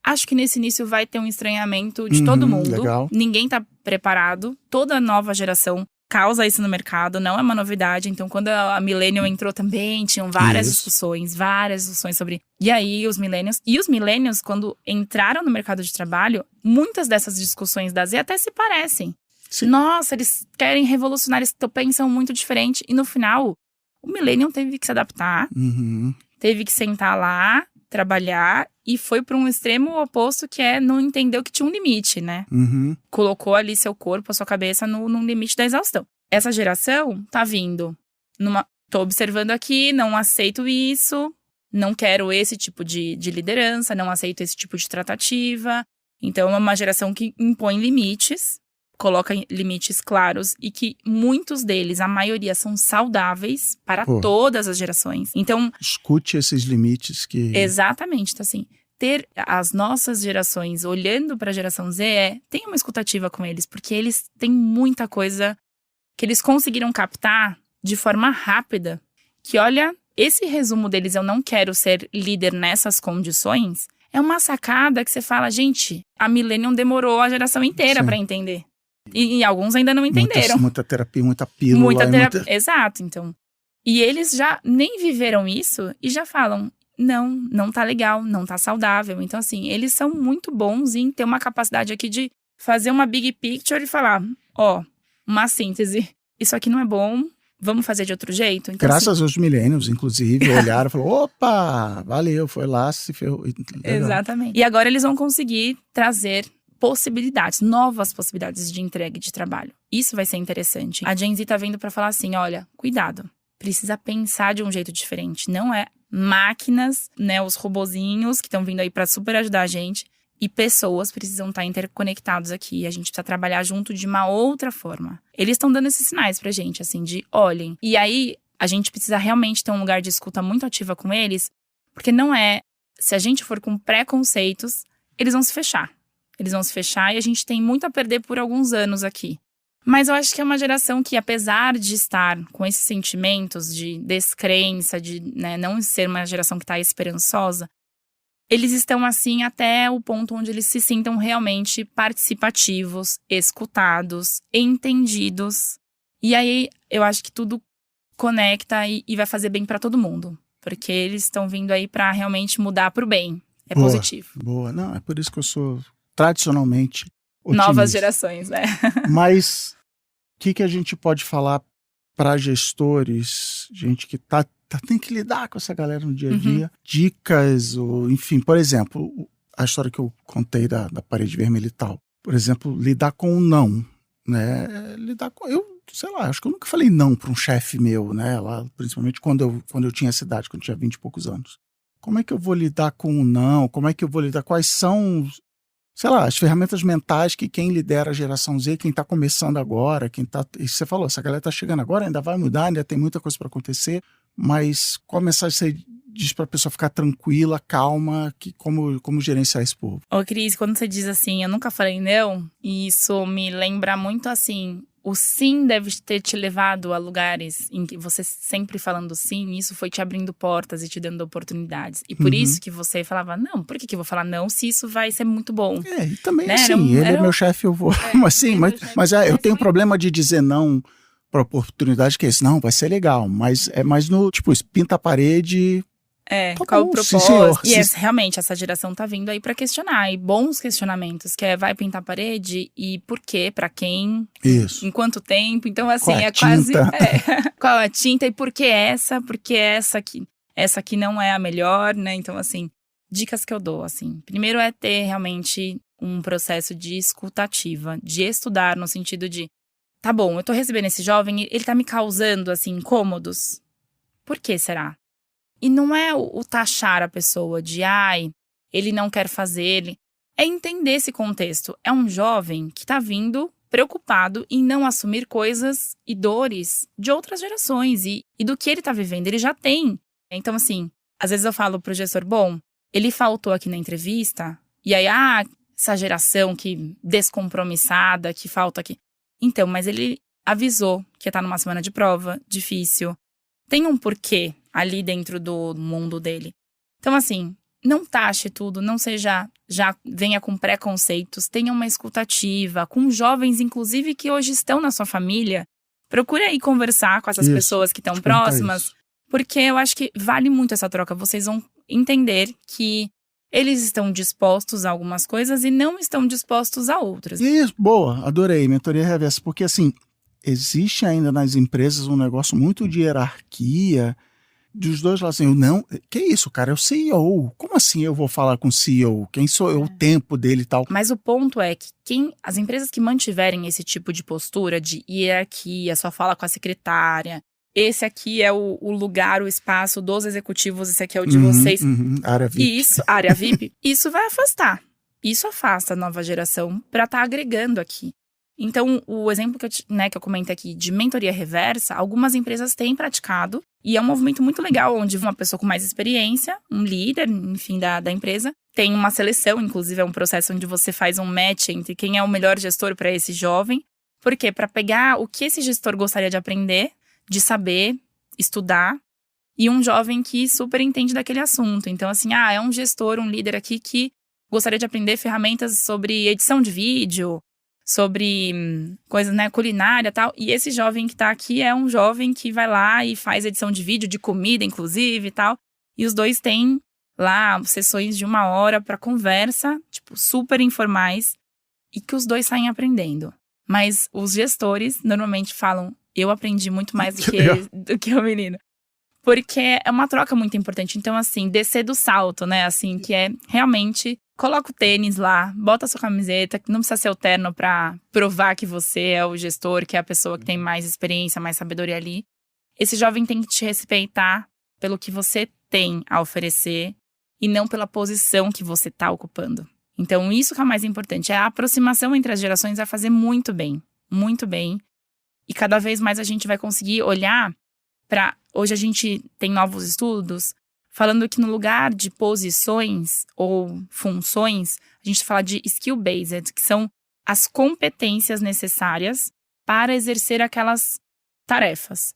Acho que nesse início vai ter um estranhamento de todo mundo. Legal. Ninguém tá preparado. Toda nova geração causa isso no mercado, não é uma novidade. Então, quando a Millennial entrou também, tinham várias discussões sobre... E aí, os Millennials, quando entraram no mercado de trabalho, muitas dessas discussões da Z até se parecem. Sim. Nossa, eles querem revolucionar, eles pensam muito diferente. E no final, o Millennial teve que se adaptar, teve que sentar lá, trabalhar, e foi para um extremo oposto, que é não entender que tinha um limite, né? Colocou ali seu corpo, a sua cabeça num limite da exaustão. Essa geração tá vindo tô observando aqui, não aceito isso, não quero esse tipo de liderança, não aceito esse tipo de tratativa. Então é uma geração que impõe limites, coloca limites claros, e que muitos deles, a maioria, são saudáveis para todas as gerações. Então, escute esses limites que... Exatamente, então assim, ter as nossas gerações olhando para a geração Z tem uma escutativa com eles, porque eles têm muita coisa que eles conseguiram captar de forma rápida, que olha, esse resumo deles, eu não quero ser líder nessas condições, é uma sacada que você fala, gente, a Millennium demorou a geração inteira para entender. E alguns ainda não entenderam. Muita terapia, muita pílula. Exato, então. E eles já nem viveram isso e já falam, não tá legal, não tá saudável. Então, assim, eles são muito bons em ter uma capacidade aqui de fazer uma big picture e falar, uma síntese. Isso aqui não é bom, vamos fazer de outro jeito? Então, graças aos millennials, inclusive, olharam e falaram, opa, valeu, foi lá, se ferrou. Exatamente. E agora eles vão conseguir trazer possibilidades, novas possibilidades de entrega de trabalho. Isso vai ser interessante. A Gen Z tá vindo para falar assim, olha, cuidado, precisa pensar de um jeito diferente. Não é máquinas, né, os robozinhos que estão vindo aí para super ajudar a gente, e pessoas precisam estar interconectados aqui. A gente precisa trabalhar junto de uma outra forma. Eles estão dando esses sinais pra gente, assim, de olhem. E aí, a gente precisa realmente ter um lugar de escuta muito ativa com eles, porque não é... Se a gente for com preconceitos, eles vão se fechar. eles vão se fechar e a gente tem muito a perder por alguns anos aqui. Mas eu acho que é uma geração que, apesar de estar com esses sentimentos de descrença, de, né, não ser uma geração que está esperançosa, eles estão assim até o ponto onde eles se sintam realmente participativos, escutados, entendidos. E aí eu acho que tudo conecta e vai fazer bem para todo mundo. Porque eles estão vindo aí para realmente mudar para o bem. É Boa, positivo. Boa, não, é por isso que eu sou tradicionalmente otimista. Novas gerações, né? Mas o que a gente pode falar para gestores, gente que tem que lidar com essa galera no dia a dia? Dicas, ou enfim, por exemplo, a história que eu contei da parede vermelha e tal. Por exemplo, lidar com o não, né? Lidar com... sei lá, acho que eu nunca falei não para um chefe meu, né? Lá, principalmente quando eu tinha essa idade, quando eu tinha 20 e poucos anos. Como é que eu vou lidar com o não? Como é que eu vou lidar? Quais são, sei lá, as ferramentas mentais que quem lidera a geração Z, quem está começando agora, quem tá... E você falou, essa galera está chegando agora, ainda vai mudar, ainda tem muita coisa para acontecer, mas qual a mensagem você diz para a pessoa ficar tranquila, calma, como gerenciar esse povo? Ô, Cris, quando você diz assim, eu nunca falei não, isso me lembra muito assim... O sim deve ter te levado a lugares em que você sempre falando sim, isso foi te abrindo portas e te dando oportunidades. E por isso que você falava, não, por que eu vou falar não se isso vai ser muito bom? E também né? assim, ele é meu chefe, eu vou. Mas eu tenho problema de dizer não para oportunidade, que é isso, não, vai ser legal, mas é mais no, tipo, pinta a parede... qual o propósito? Senhor, e realmente, essa geração tá vindo aí pra questionar. E bons questionamentos, que vai pintar a parede e por quê, pra quem, isso. Em quanto tempo. Então, assim, qual quase... qual a tinta e por que essa? Porque essa aqui não é a melhor, né? Então, assim, dicas que eu dou, assim. Primeiro é ter realmente um processo de escutativa, de estudar no sentido de, tá bom, eu tô recebendo esse jovem, ele tá me causando, assim, incômodos. Por que será? E não é o taxar a pessoa de, ele não quer fazer, é entender esse contexto. É um jovem que está vindo preocupado em não assumir coisas e dores de outras gerações e do que ele está vivendo, ele já tem. Então, assim, às vezes eu falo pro gestor, bom, ele faltou aqui na entrevista, e aí, essa geração que descompromissada, que falta aqui. Então, mas ele avisou que ia estar numa semana de prova, difícil. Tem um porquê ali dentro do mundo dele. Então, assim, não taxe tudo, não seja, já venha com preconceitos, tenha uma escutativa, com jovens, inclusive, que hoje estão na sua família. Procure aí conversar com essas pessoas que estão próximas, porque eu acho que vale muito essa troca. Vocês vão entender que eles estão dispostos a algumas coisas e não estão dispostos a outras. Isso, boa, adorei, mentoria reversa, porque assim, existe ainda nas empresas um negócio muito de hierarquia, dos dois lados, assim, que isso, cara, é o CEO, como assim eu vou falar com o CEO? Quem sou eu, o tempo dele e tal? Mas o ponto é que as empresas que mantiverem esse tipo de postura de hierarquia, só fala com a secretária, esse aqui é o lugar, o espaço dos executivos, esse aqui é o de vocês. Área VIP. Isso, área VIP, isso vai afastar. Isso afasta a nova geração para estar agregando aqui. Então, o exemplo que eu comento aqui de mentoria reversa, algumas empresas têm praticado, e é um movimento muito legal, onde uma pessoa com mais experiência, um líder, enfim, da empresa, tem uma seleção, inclusive é um processo onde você faz um match entre quem é o melhor gestor para esse jovem. Por quê? Para pegar o que esse gestor gostaria de aprender, de saber, estudar, e um jovem que super entende daquele assunto. Então, assim, é um gestor, um líder aqui que gostaria de aprender ferramentas sobre edição de vídeo, sobre coisas, né, culinária e tal. E esse jovem que tá aqui é um jovem que vai lá e faz edição de vídeo, de comida, inclusive, e tal. E os dois têm lá sessões de 1 hora para conversa, tipo, super informais, e que os dois saem aprendendo. Mas os gestores normalmente falam, eu aprendi muito mais do que o menino. Porque é uma troca muito importante. Então, assim, descer do salto, né? Assim, que é realmente... Coloca o tênis lá, bota a sua camiseta, que não precisa ser o terno pra provar que você é o gestor, que é a pessoa que tem mais experiência, mais sabedoria ali. Esse jovem tem que te respeitar pelo que você tem a oferecer e não pela posição que você tá ocupando. Então, isso que é o mais importante. A aproximação entre as gerações vai fazer muito bem. Muito bem. E cada vez mais a gente vai conseguir olhar para... Hoje a gente tem novos estudos falando que no lugar de posições ou funções, a gente fala de skill-based, que são as competências necessárias para exercer aquelas tarefas.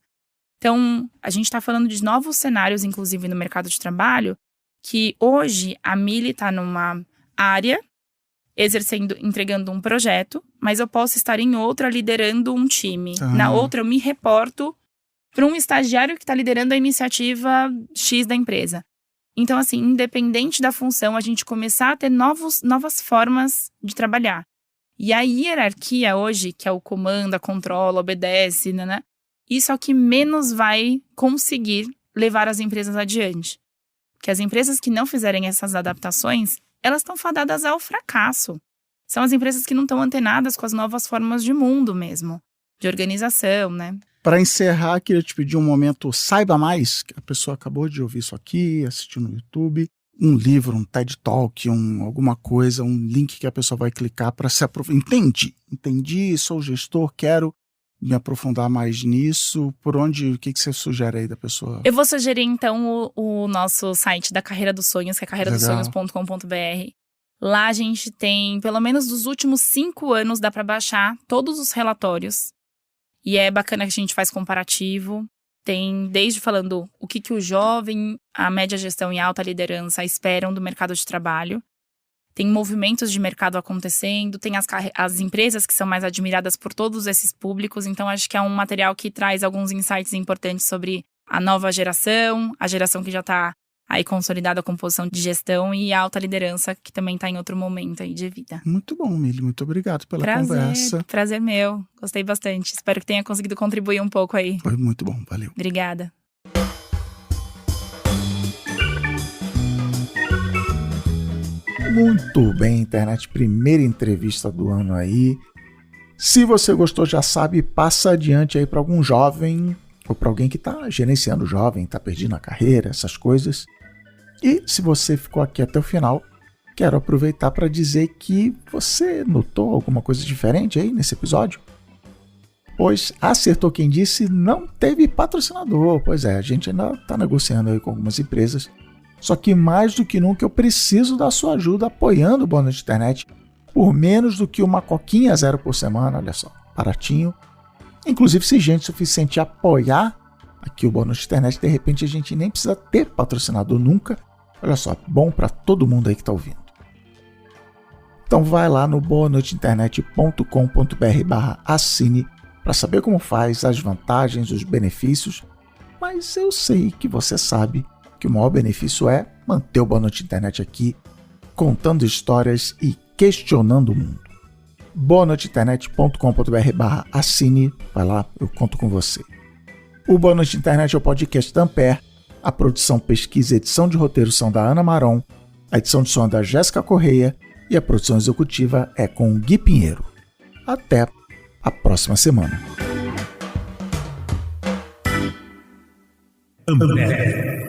Então, a gente está falando de novos cenários, inclusive no mercado de trabalho, que hoje a Mili está numa área, entregando um projeto, mas eu posso estar em outra liderando um time. Na outra, eu me reporto para um estagiário que está liderando a iniciativa X da empresa. Então, assim, independente da função, a gente começar a ter novas formas de trabalhar. E a hierarquia hoje, que é o comanda, controla, obedece, né? Isso é o que menos vai conseguir levar as empresas adiante. Porque as empresas que não fizerem essas adaptações, elas estão fadadas ao fracasso. São as empresas que não estão antenadas com as novas formas de mundo mesmo, de organização, né? Para encerrar, queria te pedir um momento Saiba Mais, que a pessoa acabou de ouvir isso aqui, assistir no YouTube, um livro, um TED Talk, alguma coisa, um link que a pessoa vai clicar para se aprofundar. Entendi, sou gestor, quero me aprofundar mais nisso. Por onde, o que você sugere aí da pessoa? Eu vou sugerir, então, o nosso site da Carreira dos Sonhos, que é carreiradosonhos.com.br. Lá a gente tem, pelo menos dos últimos 5 anos, dá para baixar todos os relatórios. E é bacana que a gente faz comparativo. Tem desde falando o que o jovem, a média gestão e a alta liderança esperam do mercado de trabalho. Tem movimentos de mercado acontecendo, tem as empresas que são mais admiradas por todos esses públicos. Então, acho que é um material que traz alguns insights importantes sobre a nova geração, a geração que já está aí consolidada com posição de gestão e a alta liderança, que também está em outro momento aí de vida. Muito bom, Mili. Muito obrigado pela conversa. Prazer meu. Gostei bastante. Espero que tenha conseguido contribuir um pouco aí. Foi muito bom. Valeu. Obrigada. Muito bem, internet. Primeira entrevista do ano aí. Se você gostou, já sabe, passa adiante aí para algum jovem ou para alguém que está gerenciando jovem, está perdido na carreira, essas coisas. E se você ficou aqui até o final, quero aproveitar para dizer que você notou alguma coisa diferente aí nesse episódio? Pois acertou quem disse, não teve patrocinador. Pois é, a gente ainda está negociando aí com algumas empresas. Só que mais do que nunca eu preciso da sua ajuda apoiando o Boa Noite Internet por menos do que uma coquinha zero por semana, olha só, baratinho. Inclusive, se gente suficiente apoiar aqui o Boa Noite Internet, de repente a gente nem precisa ter patrocinador nunca. Olha só, bom para todo mundo aí que está ouvindo. Então vai lá no boanoiteinternet.com.br/assine para saber como faz, as vantagens, os benefícios. Mas eu sei que você sabe que o maior benefício é manter o Boa Noite Internet aqui, contando histórias e questionando o mundo. boanoiteinternet.com.br/assine, vai lá, eu conto com você. O Boa Noite Internet é o podcast da Ampere, a produção, pesquisa e edição de roteiro são da Ana Maron, a edição de som é da Jéssica Correia e a produção executiva é com o Gui Pinheiro. Até a próxima semana. Ampere.